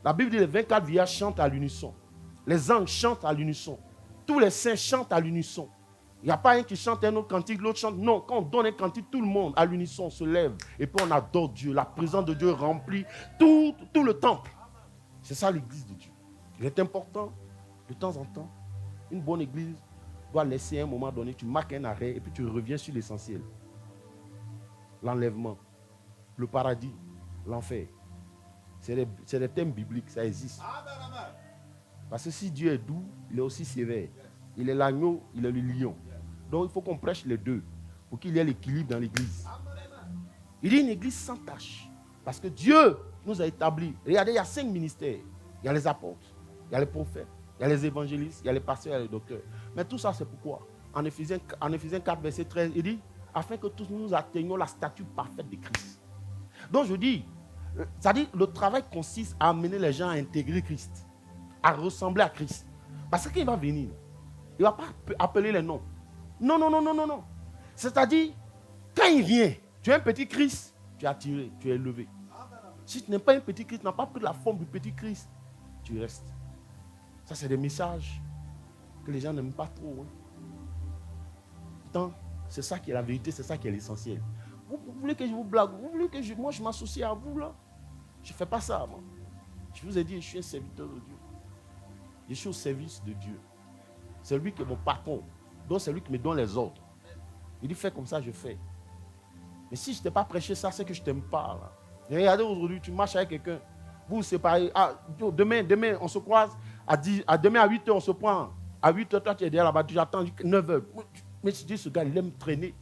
La Bible dit les 24 vieillards chantent à l'unisson. Les anges chantent à l'unisson. Tous les saints chantent à l'unisson. Il n'y a pas un qui chante un autre cantique, l'autre chante. Non, quand on donne un cantique, tout le monde à l'unisson se lève. Et puis on adore Dieu. La présence de Dieu remplit tout le temple. C'est ça l'église de Dieu. Il est important, de temps en temps, une bonne église doit laisser un moment donné, tu marques un arrêt et puis tu reviens sur l'essentiel. L'enlèvement, le paradis, l'enfer. C'est des thèmes bibliques, ça existe. Parce que si Dieu est doux, il est aussi sévère. Il est l'agneau, il est le lion. Donc il faut qu'on prêche les deux pour qu'il y ait l'équilibre dans l'église. Il dit une église sans tache. Parce que Dieu nous a établis. Regardez, il y a 5 ministères. Il y a les apôtres, il y a les prophètes, il y a les évangélistes, il y a les pasteurs, il y a les docteurs. Mais tout ça, c'est pourquoi? En Éphésiens 4, verset 13, il dit, afin que tous nous atteignions la stature parfaite de Christ. Donc je dis, c'est-à-dire le travail consiste à amener les gens à intégrer Christ, à ressembler à Christ. Parce qu'il va venir, il ne va pas appeler les noms. Non, non, non, non, non, non. C'est-à-dire, quand il vient, tu es un petit Christ, tu es attiré, tu es élevé. Si tu n'es pas un petit Christ, tu n'as pas pris la forme du petit Christ, tu restes. Ça, c'est des messages que les gens n'aiment pas trop. Hein. Pourtant, c'est ça qui est la vérité, c'est ça qui est l'essentiel. Vous voulez que je vous blague? Vous voulez que moi je m'associe à vous là? Je ne fais pas ça, moi. Je vous ai dit, je suis un serviteur de Dieu. Je suis au service de Dieu. C'est lui qui est mon patron. Donc c'est lui qui me donne les ordres. Il dit, fais comme ça, je fais. Mais si je ne t'ai pas prêché ça, c'est que je ne t'aime pas. Là. Et regardez aujourd'hui, tu marches avec quelqu'un. Vous vous séparez. Ah, demain, on se croise. Demain à 8h, on se prend. À 8h, toi, tu es derrière là-bas. Tu attends 9h. Mais tu dis, ce gars, il aime traîner.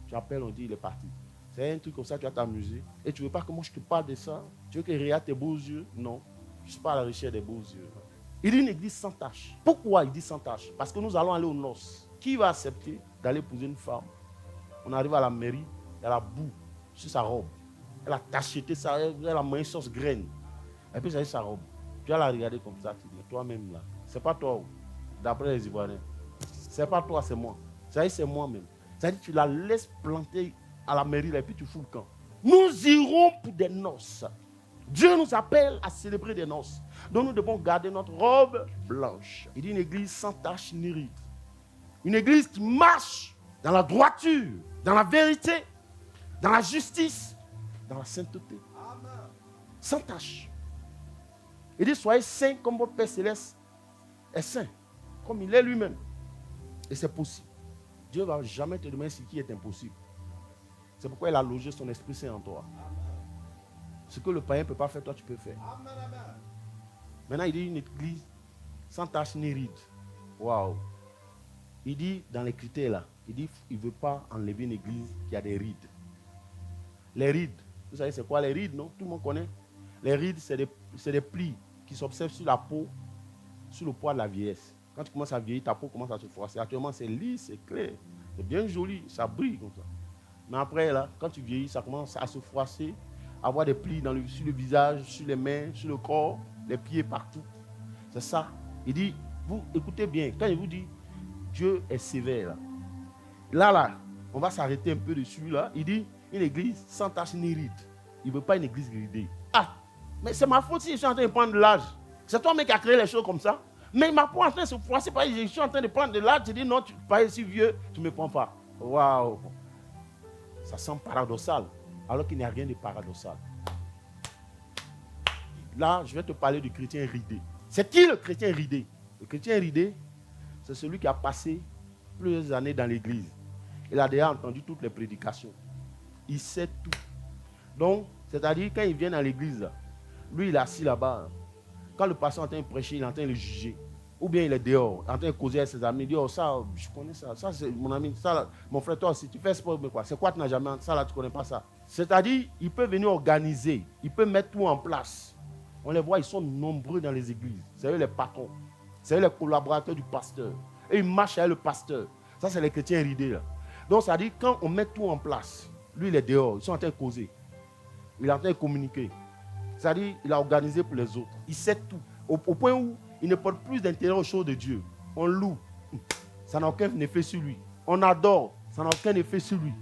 J'appelle, on dit, il est parti. C'est un truc comme ça, tu vas t'amuser. Et tu ne veux pas que moi je te parle de ça? Tu veux que je regarde tes beaux yeux? Non. Je ne suis pas à la recherche des beaux yeux. Il dit une église sans tâche. Pourquoi il dit sans tâche? Parce que nous allons aller aux noces. Qui va accepter d'aller épouser une femme? On arrive à la mairie, il y a la boue sur sa robe. Elle a tacheté ça, elle a mangé sauce graine. Et puis, ça sa robe. Tu vas la regarder comme ça, tu dis, toi-même là. C'est pas toi, d'après les Ivoiriens. C'est pas toi, c'est moi. C'est moi-même. C'est-à-dire que tu la laisses planter à la mairie là, et puis tu fous le camp. Nous irons pour des noces. Dieu nous appelle à célébrer des noces. Donc nous devons garder notre robe blanche. Il dit une église sans tache ni ride. Une église qui marche dans la droiture, dans la vérité, dans la justice, dans la sainteté. Amen. Sans tache. Il dit soyez saints comme votre Père Céleste est saint, comme il est lui-même. Et c'est possible. Dieu ne va jamais te demander ce qui est impossible. C'est pourquoi il a logé son Esprit Saint en toi. Ce que le païen ne peut pas faire, toi tu peux faire. Maintenant il dit une église sans tache ni ride. Waouh. Il dit dans les critères là, il dit il ne veut pas enlever une église qui a des rides. Les rides, vous savez c'est quoi les rides, non? Tout le monde connaît. Les rides, c'est des plis qui s'observent sur la peau, sur le poids de la vieillesse. Quand tu commences à vieillir, ta peau commence à se froisser. Actuellement, c'est lisse, c'est clair, c'est bien joli, ça brille comme ça. Mais après, là, quand tu vieillis, ça commence à se froisser, à avoir des plis sur le visage, sur les mains, sur le corps, les pieds, partout. C'est ça. Il dit, vous écoutez bien, quand il vous dit, Dieu est sévère. Là, on va s'arrêter un peu dessus, là. Il dit, une église sans tache ni ride. Il ne veut pas une église ridée. Ah, mais c'est ma faute si je suis en train de prendre de l'âge. C'est toi-même qui as créé les choses comme ça. Mais ma peau est en train de se froisser, je suis en train de prendre de l'âge. Je dis, non, tu es si vieux, tu ne me prends pas. Waouh. Ça semble paradoxal, alors qu'il n'y a rien de paradoxal. Là, je vais te parler du chrétien ridé. C'est qui le chrétien ridé? Le chrétien ridé, c'est celui qui a passé plusieurs années dans l'église. Il a déjà entendu toutes les prédications. Il sait tout. Donc, c'est-à-dire, quand il vient dans l'église, lui, il est assis là-bas. Quand le pasteur est en train de prêcher, il est en train de le juger. Ou bien il est dehors, en train de causer avec ses amis. Il dit, oh, ça, je connais ça. Ça, c'est mon ami. Ça, là, mon frère, toi aussi, tu fais sport, mais quoi? C'est quoi, tu n'as jamais... Ça, là, tu ne connais pas ça. C'est-à-dire, il peut venir organiser. Il peut mettre tout en place. On les voit, ils sont nombreux dans les églises. C'est eux les patrons. C'est eux les collaborateurs du pasteur. Et ils marchent avec le pasteur. Ça, c'est les chrétiens ridés, là. Donc, ça dit, quand on met tout en place, lui, il est dehors. Ils sont en train de causer. Il est en train de communiquer. C'est-à-dire, il a organisé pour les autres. Il sait tout. Au point où il ne porte plus d'intérêt aux choses de Dieu. On loue. Ça n'a aucun effet sur lui. On adore. Ça n'a aucun effet sur lui.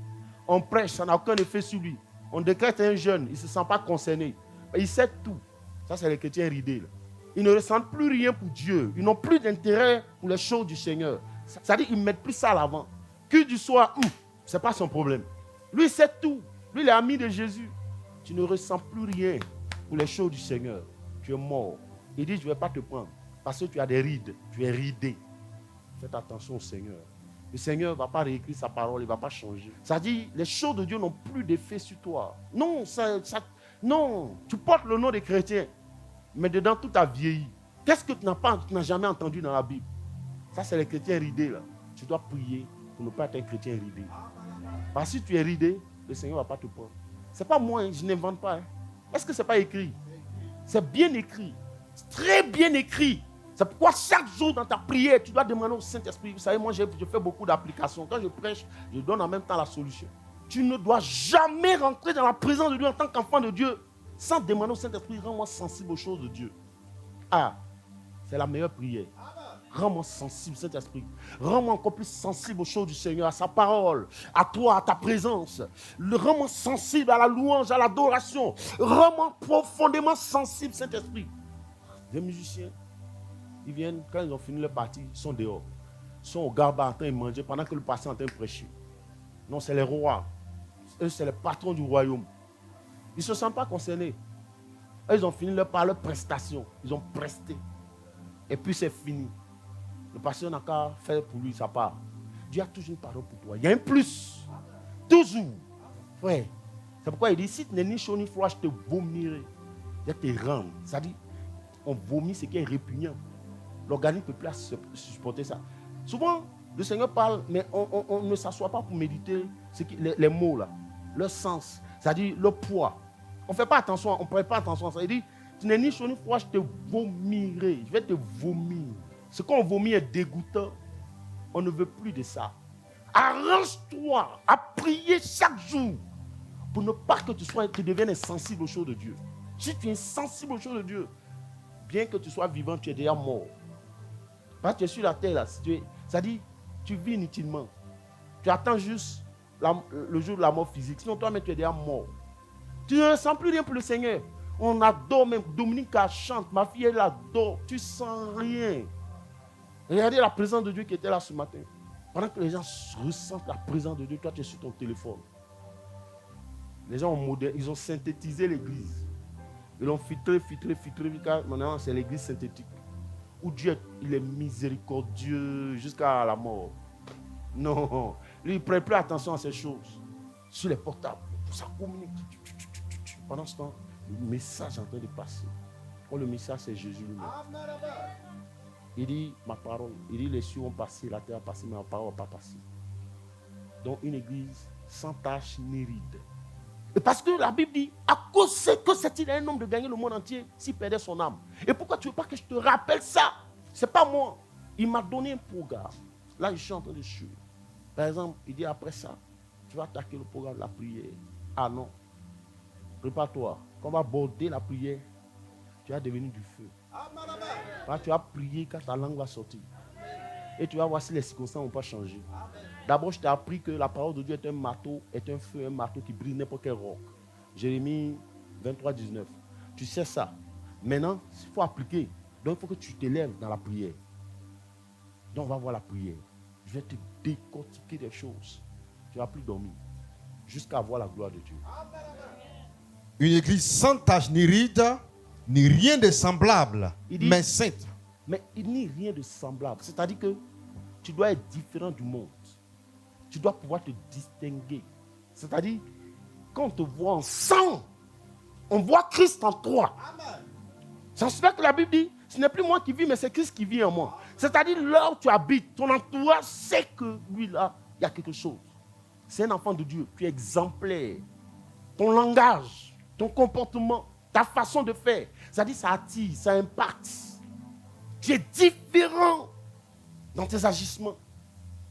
On prêche. Ça n'a aucun effet sur lui. On décrète un jeûne. Il ne se sent pas concerné. Il sait tout. Ça, c'est les chrétiens ridés. Là. Ils ne ressentent plus rien pour Dieu. Ils n'ont plus d'intérêt pour les choses du Seigneur. C'est-à-dire qu'ils ne mettent plus ça à l'avant. Que du soir, ce n'est pas son problème. Lui, il sait tout. Lui, il est ami de Jésus. Tu ne ressens plus rien pour les choses du Seigneur. Tu es mort. Il dit, je ne vais pas te prendre. Parce que tu as des rides. Tu es ridé. Faites attention au Seigneur. Le Seigneur ne va pas réécrire sa parole. Il ne va pas changer. Ça dit, les choses de Dieu n'ont plus d'effet sur toi. Non, non. Tu portes le nom des chrétiens. Mais dedans, tout a vieilli. Qu'est-ce que tu n'as jamais entendu dans la Bible? Ça, c'est les chrétiens ridés là. Tu dois prier pour ne pas être un chrétien ridé. Parce que si tu es ridé, le Seigneur ne va pas te prendre. Ce n'est pas moi, hein, je n'invente pas. Hein. Est-ce que ce n'est pas écrit? C'est bien écrit. C'est très bien écrit. C'est pourquoi chaque jour dans ta prière, tu dois demander au Saint-Esprit. Vous savez, moi, je fais beaucoup d'applications. Quand je prêche, je donne en même temps la solution. Tu ne dois jamais rentrer dans la présence de Dieu en tant qu'enfant de Dieu sans demander au Saint-Esprit, rends-moi sensible aux choses de Dieu. Ah, c'est la meilleure prière. Rends-moi sensible, Saint-Esprit. Rends-moi encore plus sensible aux choses du Seigneur, à sa parole, à toi, à ta présence. Rends-moi sensible à la louange, à l'adoration. Rends-moi profondément sensible, Saint-Esprit. Les musiciens, ils viennent, quand ils ont fini leur partie, ils sont dehors. Ils sont au garba en train de manger pendant que le pasteur est en train de prêcher. Non, c'est les rois. Eux, c'est les patrons du royaume. Ils ne se sentent pas concernés. Eux, ils ont fini leur prestation. Ils ont presté. Et puis c'est fini. Le pasteur n'a qu'à faire pour lui sa part. Dieu a toujours une parole pour toi. Il y a un plus. Toujours. Ouais. C'est pourquoi il dit, si tu n'es ni chaud ni froid, je te vomirai. Je te rendre. C'est-à-dire, on vomit ce qui est répugnant. L'organisme ne peut plus supporter ça. Souvent, le Seigneur parle, mais on ne s'assoit pas pour méditer les mots là. Leur sens. C'est-à-dire le poids. On ne fait pas attention, on ne prête pas attention à ça. Il dit, tu n'es ni chaud ni froid, je te vomirai. Je vais te vomir. Ce qu'on vomit est dégoûtant. On ne veut plus de ça. Arrange-toi à prier chaque jour pour ne pas que tu deviennes insensible aux choses de Dieu. Si tu es insensible aux choses de Dieu, bien que tu sois vivant, tu es déjà mort. Parce que tu es sur la terre là. C'est-à-dire, tu vis inutilement. Tu attends juste le jour de la mort physique. Sinon, toi-même, tu es déjà mort. Tu ne ressens plus rien pour le Seigneur. On adore même. Dominique, elle chante. Ma fille, elle adore. Tu ne sens rien. Regardez la présence de Dieu qui était là ce matin. Pendant que les gens ressentent la présence de Dieu, toi, tu es sur ton téléphone. Les gens ils ont synthétisé l'église. Ils l'ont filtré. Maintenant, c'est l'église synthétique. Où Dieu, il est miséricordieux jusqu'à la mort. Non. Lui, il ne prête plus attention à ces choses. Sur les portables. Ça communique. Pendant ce temps, le message est en train de passer. Oh, le message, c'est Jésus lui-même. Il dit, ma parole, il dit, les cieux vont passer, la terre va passer, mais ma parole ne va pas passer. Donc, une église sans tache ni ride. Et parce que la Bible dit, à cause que c'est-il un homme de gagner le monde entier s'il perdait son âme. Et pourquoi tu ne veux pas que je te rappelle ça? Ce n'est pas moi. Il m'a donné un programme. Là, je suis en train de suivre. Par exemple, il dit, après ça, tu vas attaquer le programme de la prière. Ah non. Prépare-toi. Quand on va aborder la prière, tu vas devenir du feu. Quand tu vas prier, quand ta langue va sortir. Et tu vas voir si les circonstances n'ont pas changé. D'abord, je t'ai appris que la parole de Dieu est un marteau, est un feu, un marteau qui brise n'importe quel roc. Jérémie 23, 19. Tu sais ça. Maintenant, il faut appliquer. Donc, il faut que tu t'élèves dans la prière. Donc, on va voir la prière. Je vais te décortiquer des choses. Tu ne vas plus dormir. Jusqu'à voir la gloire de Dieu. Une église sans tache ni ride, ni rien de semblable, mais sainte. Mais il n'y a rien de semblable. C'est-à-dire que tu dois être différent du monde. Tu dois pouvoir te distinguer. C'est-à-dire, quand on te voit en sang, on voit Christ en toi. C'est cela que la Bible dit, ce n'est plus moi qui vis, mais c'est Christ qui vit en moi. C'est-à-dire, là où tu habites, ton entourage sait que lui là, il y a quelque chose. C'est un enfant de Dieu, tu es exemplaire. Ton langage, ton comportement, ta façon de faire, c'est-à-dire ça attire, ça impacte. Tu es différent dans tes agissements,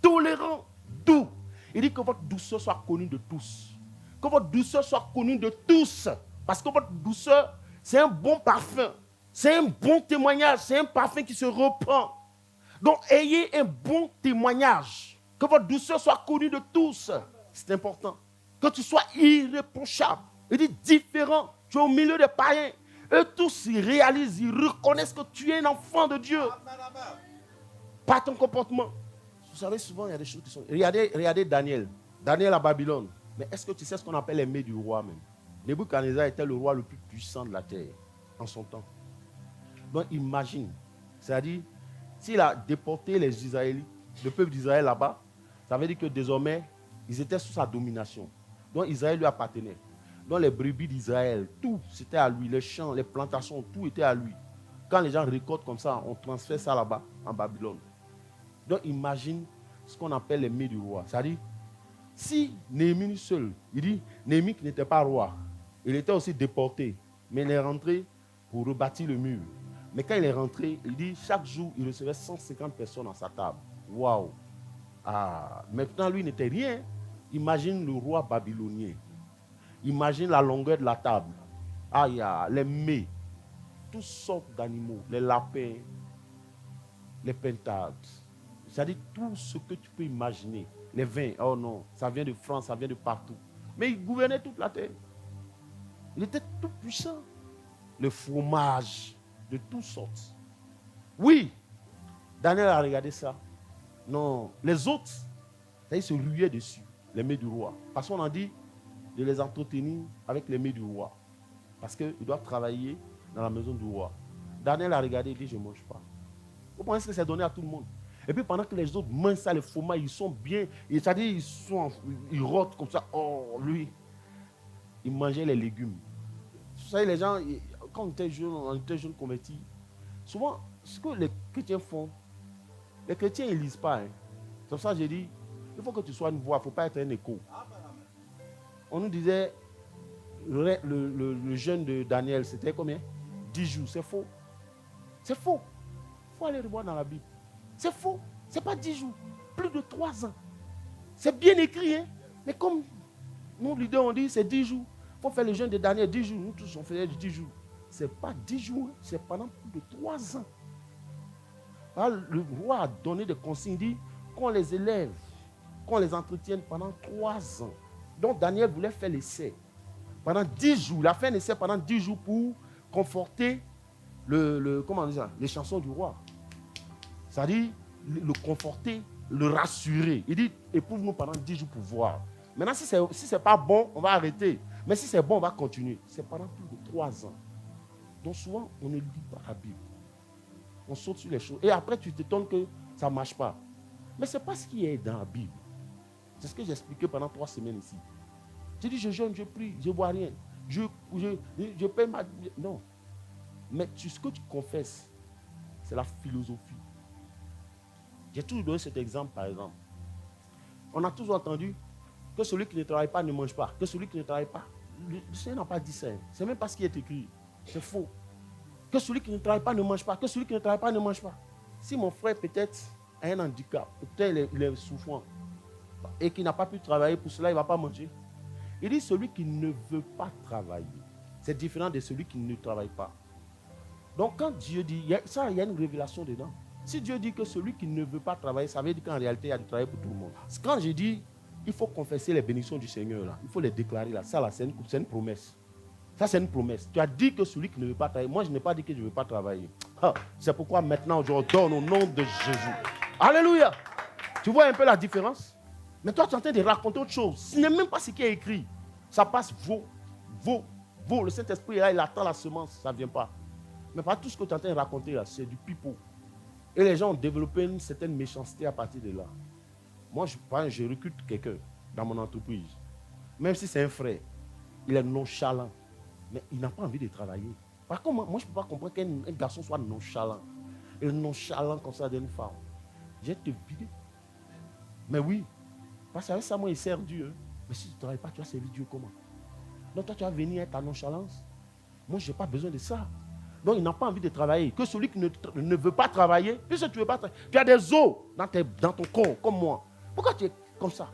tolérant, doux. Il dit que votre douceur soit connue de tous. Que votre douceur soit connue de tous. Parce que votre douceur, c'est un bon parfum. C'est un bon témoignage. C'est un parfum qui se reprend. Donc, ayez un bon témoignage. Que votre douceur soit connue de tous. C'est important. Que tu sois irréprochable. Il dit différent. Tu es au milieu des païens. Eux tous, ils réalisent, ils reconnaissent que tu es un enfant de Dieu. Pas ton comportement. Vous savez, souvent, il y a des choses qui sont... Regardez Daniel. Daniel à Babylone. Mais est-ce que tu sais ce qu'on appelle l'aimé du roi même? Nebuchadnezzar était le roi le plus puissant de la terre en son temps. Donc imagine. C'est-à-dire, s'il a déporté les Israélites, le peuple d'Israël là-bas, ça veut dire que désormais, ils étaient sous sa domination. Donc Israël lui appartenait. Donc les brebis d'Israël, tout c'était à lui. Les champs, les plantations, tout était à lui. Quand les gens récoltent comme ça, on transfère ça là-bas, en Babylone. Donc imagine ce qu'on appelle les mets du roi. C'est-à-dire, si Néhémie seul, il dit, Néhémie qui n'était pas roi, il était aussi déporté, mais il est rentré pour rebâtir le mur. Mais quand il est rentré, il dit, chaque jour, il recevait 150 personnes à sa table. Waouh! Ah, maintenant, lui n'était rien. Imagine le roi babylonien. Imagine la longueur de la table. Ah, il y a les mets, toutes sortes d'animaux, les lapins, les pentades. C'est-à-dire tout ce que tu peux imaginer. Les vins, oh non, ça vient de France, ça vient de partout. Mais il gouvernait toute la terre. Il était tout puissant. Le fromage, de toutes sortes. Oui, Daniel a regardé ça. Non, les autres, ils se ruaient dessus, les mets du roi. Parce qu'on a dit de les entretenir avec les mets du roi. Parce qu'ils doivent travailler dans la maison du roi. Daniel a regardé et dit, je ne mange pas. Vous pensez que c'est donné à tout le monde? Et puis pendant que les autres mangent ça, les fromages, ils sont bien. C'est-à-dire, ils rotent comme ça. Oh, lui, il mangeait les légumes. Vous savez, les gens, quand on était jeune convertis, souvent, ce que les chrétiens font, les chrétiens, ils ne lisent pas. Hein. C'est pour ça que j'ai dit, il faut que tu sois une voix, il ne faut pas être un écho. On nous disait, le jeûne de Daniel, c'était combien? 10 jours, c'est faux. C'est faux. Il faut aller revoir dans la Bible. C'est faux. Ce n'est pas 10 jours. Plus de 3 ans. C'est bien écrit. Hein? Mais comme nous, leaders, on dit, c'est 10 jours. Il faut faire le jeûne de Daniel 10 jours. Nous tous, on faisait 10 jours. Ce n'est pas 10 jours. Hein? C'est pendant plus de 3 ans. Alors, le roi a donné des consignes. Il dit qu'on les élève, qu'on les entretienne pendant 3 ans. Donc, Daniel voulait faire l'essai. Pendant 10 jours. Il a fait un essai pendant 10 jours pour conforter comment on dit ça, les chansons du roi. C'est-à-dire le conforter, le rassurer. Il dit, éprouve-nous pendant 10 jours pour voir. Maintenant, si ce n'est pas bon, on va arrêter. Mais si c'est bon, on va continuer. C'est pendant plus de 3 ans. Donc souvent, on ne lit pas la Bible. On saute sur les choses. Et après, tu t'étonnes que ça ne marche pas. Mais ce n'est pas ce qui est dans la Bible. C'est ce que j'ai expliqué pendant 3 semaines ici. J'ai dit, je jeûne, je prie, je ne bois rien. Je paie ma... Non. Mais ce que tu confesses, c'est la philosophie. J'ai toujours donné cet exemple, par exemple. On a toujours entendu que celui qui ne travaille pas ne mange pas. Que celui qui ne travaille pas. Le Seigneur n'a pas dit ça. Ce n'est même pas ce qui est écrit. C'est faux. Que celui qui ne travaille pas ne mange pas. Que celui qui ne travaille pas ne mange pas. Si mon frère peut-être a un handicap, peut-être il est souffrant, et qu'il n'a pas pu travailler, pour cela il ne va pas manger. Il dit celui qui ne veut pas travailler. C'est différent de celui qui ne travaille pas. Donc quand Dieu dit, il y a une révélation dedans. Si Dieu dit que celui qui ne veut pas travailler, ça veut dire qu'en réalité, il y a du travail pour tout le monde. Quand j'ai dit, il faut confesser les bénédictions du Seigneur, là, il faut les déclarer là. Ça, là, c'est une promesse. Ça, c'est une promesse. Tu as dit que celui qui ne veut pas travailler, moi, je n'ai pas dit que je ne veux pas travailler. C'est pourquoi maintenant, je ordonne au nom de Jésus. Alléluia. Tu vois un peu la différence? Mais toi, tu es en train de raconter autre chose. Ce n'est même pas ce qui est écrit. Ça passe vaut. Le Saint-Esprit est là, il attend la semence, ça ne vient pas. Mais pas tout ce que tu es en train de raconter là, c'est du pipeau. Et les gens ont développé une certaine méchanceté à partir de là. Moi, je recrute quelqu'un dans mon entreprise. Même si c'est un frère, il est nonchalant. Mais il n'a pas envie de travailler. Par contre, moi je ne peux pas comprendre qu'un garçon soit nonchalant. Et nonchalant comme ça d'une femme. Je vais te vider. Mais oui, parce qu'avec ça, moi, il sert Dieu. Mais si tu ne travailles pas, tu vas servir Dieu comment? Donc toi, tu vas venir avec ta nonchalance. Moi, je n'ai pas besoin de ça. Donc, il n'a pas envie de travailler. Que celui qui ne veut pas travailler, puisque tu ne veux pas travailler, tu as des os dans ton corps, comme moi. Pourquoi tu es comme ça?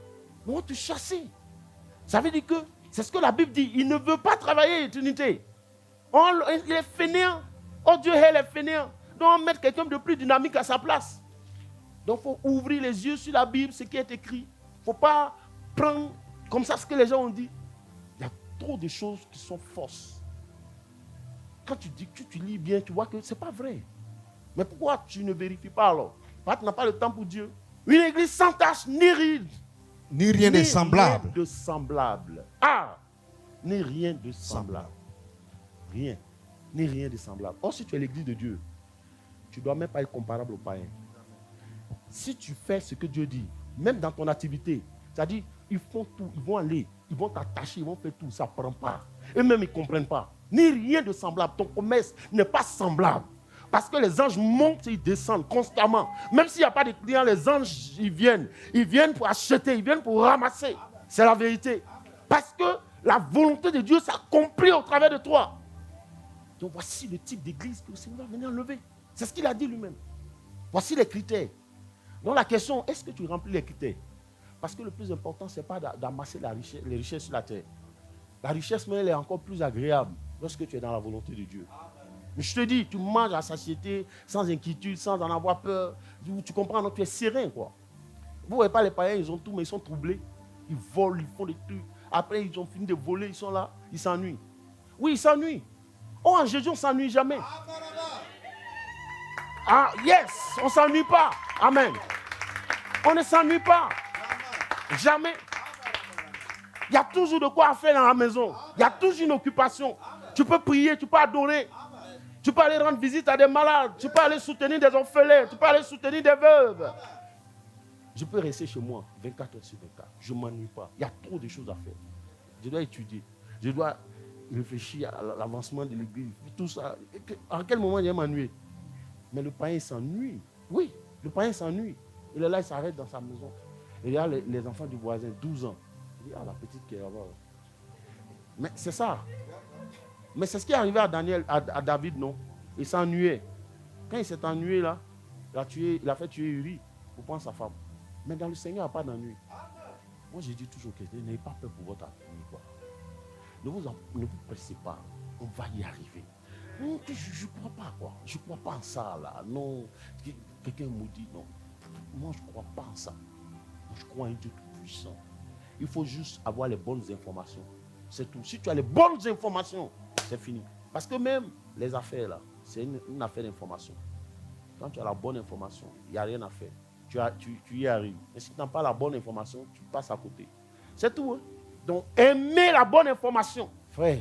Moi, tu chasses. Ça veut dire que, c'est ce que la Bible dit, il ne veut pas travailler, Trinité. Il est fainéant. Oh Dieu, elle est fainéant. Donc, on va mettre quelqu'un de plus dynamique à sa place. Donc, il faut ouvrir les yeux sur la Bible, ce qui est écrit. Il ne faut pas prendre comme ça ce que les gens ont dit. Il y a trop de choses qui sont fausses. Quand tu dis que tu lis bien, tu vois que ce n'est pas vrai. Mais pourquoi tu ne vérifies pas alors? Parce que tu n'as pas le temps pour Dieu. Une église sans tache, ni ride. Ni rien de semblable. Rien de semblable. Ah! Ni rien de semblable. Rien. Ni rien de semblable. Or, si tu es l'église de Dieu, tu ne dois même pas être comparable aux païens. Si tu fais ce que Dieu dit, même dans ton activité, c'est-à-dire, ils font tout, ils vont aller, ils vont t'attacher, ils vont faire tout, ça ne prend pas. Eux-mêmes, ils ne comprennent pas. Ni rien de semblable. Ton commerce n'est pas semblable. Parce que les anges montent et ils descendent constamment. Même s'il n'y a pas de clients, les anges, ils viennent. Ils viennent pour acheter, ils viennent pour ramasser. C'est la vérité. Parce que la volonté de Dieu s'accomplit au travers de toi. Donc voici le type d'église que le Seigneur va venir enlever. C'est ce qu'il a dit lui-même. Voici les critères. Donc la question, est-ce que tu remplis les critères? Parce que le plus important, ce n'est pas d'amasser les richesses sur la terre. La richesse, mais elle est encore plus agréable lorsque tu es dans la volonté de Dieu. Mais je te dis, tu manges à satiété, sans inquiétude, sans en avoir peur. Tu comprends, donc tu es serein, quoi. Vous ne voyez pas les païens, ils ont tout, mais ils sont troublés. Ils volent, ils font des trucs. Après, ils ont fini de voler, ils sont là, ils s'ennuient. Oui, ils s'ennuient. Oh, en Jésus, on ne s'ennuie jamais. Ah, yes, on ne s'ennuie pas. Amen. On ne s'ennuie pas. Jamais. Il y a toujours de quoi faire dans la maison. Il y a toujours une occupation. Tu peux prier, tu peux adorer. Tu peux aller rendre visite à des malades. Tu peux aller soutenir des orphelins. Tu peux aller soutenir des veuves. Je peux rester chez moi 24 heures sur 24. Je ne m'ennuie pas. Il y a trop de choses à faire. Je dois étudier. Je dois réfléchir à l'avancement de l'église. Tout ça. À quel moment il va m'ennuyer? Mais le païen s'ennuie. Oui, le païen s'ennuie. Il est là, il s'arrête dans sa maison. Il y a les enfants du voisin, 12 ans. Il dit, ah, la petite qui est là-bas. Mais c'est ça. Mais c'est ce qui est arrivé à David, non? Il s'ennuyait. Quand il s'est ennuyé, là, il a fait tuer Uri pour prendre sa femme. Mais dans le Seigneur, il n'y a pas d'ennui. Moi, j'ai dit toujours que n'ayez pas peur pour votre avenir. Ne vous pressez pas. On va y arriver. Non, je ne crois pas, quoi. Je ne crois pas en ça, là. Non. Quelqu'un me dit, non. Moi, je ne crois pas en ça. Moi, je crois en Dieu tout-puissant. Il faut juste avoir les bonnes informations. C'est tout. Si tu as les bonnes informations, c'est fini. Parce que même les affaires, là, c'est une affaire d'information. Quand tu as la bonne information, il n'y a rien à faire. Tu y arrives. Mais si tu n'as pas la bonne information, tu passes à côté. C'est tout. Hein? Donc, aimez la bonne information. Frère,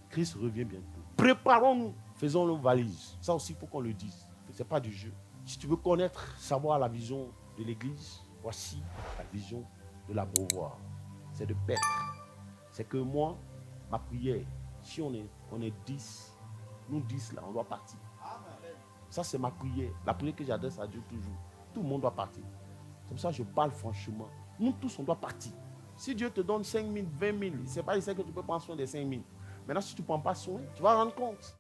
Christ revient bientôt. Préparons-nous. Faisons nos valises. Ça aussi, il faut qu'on le dise. Ce n'est pas du jeu. Si tu veux connaître, savoir la vision de l'église, voici la vision de la Beauvoir. C'est de paître. C'est que moi, ma prière, si on est 10, nous 10 là, on doit partir. Ça, c'est ma prière. La prière que j'adresse à Dieu toujours. Tout le monde doit partir. Comme ça, je parle franchement. Nous tous, on doit partir. Si Dieu te donne 5 000, 20 000, c'est pas ici que tu peux prendre soin des 5 000. Maintenant, si tu ne prends pas soin, tu vas rendre compte.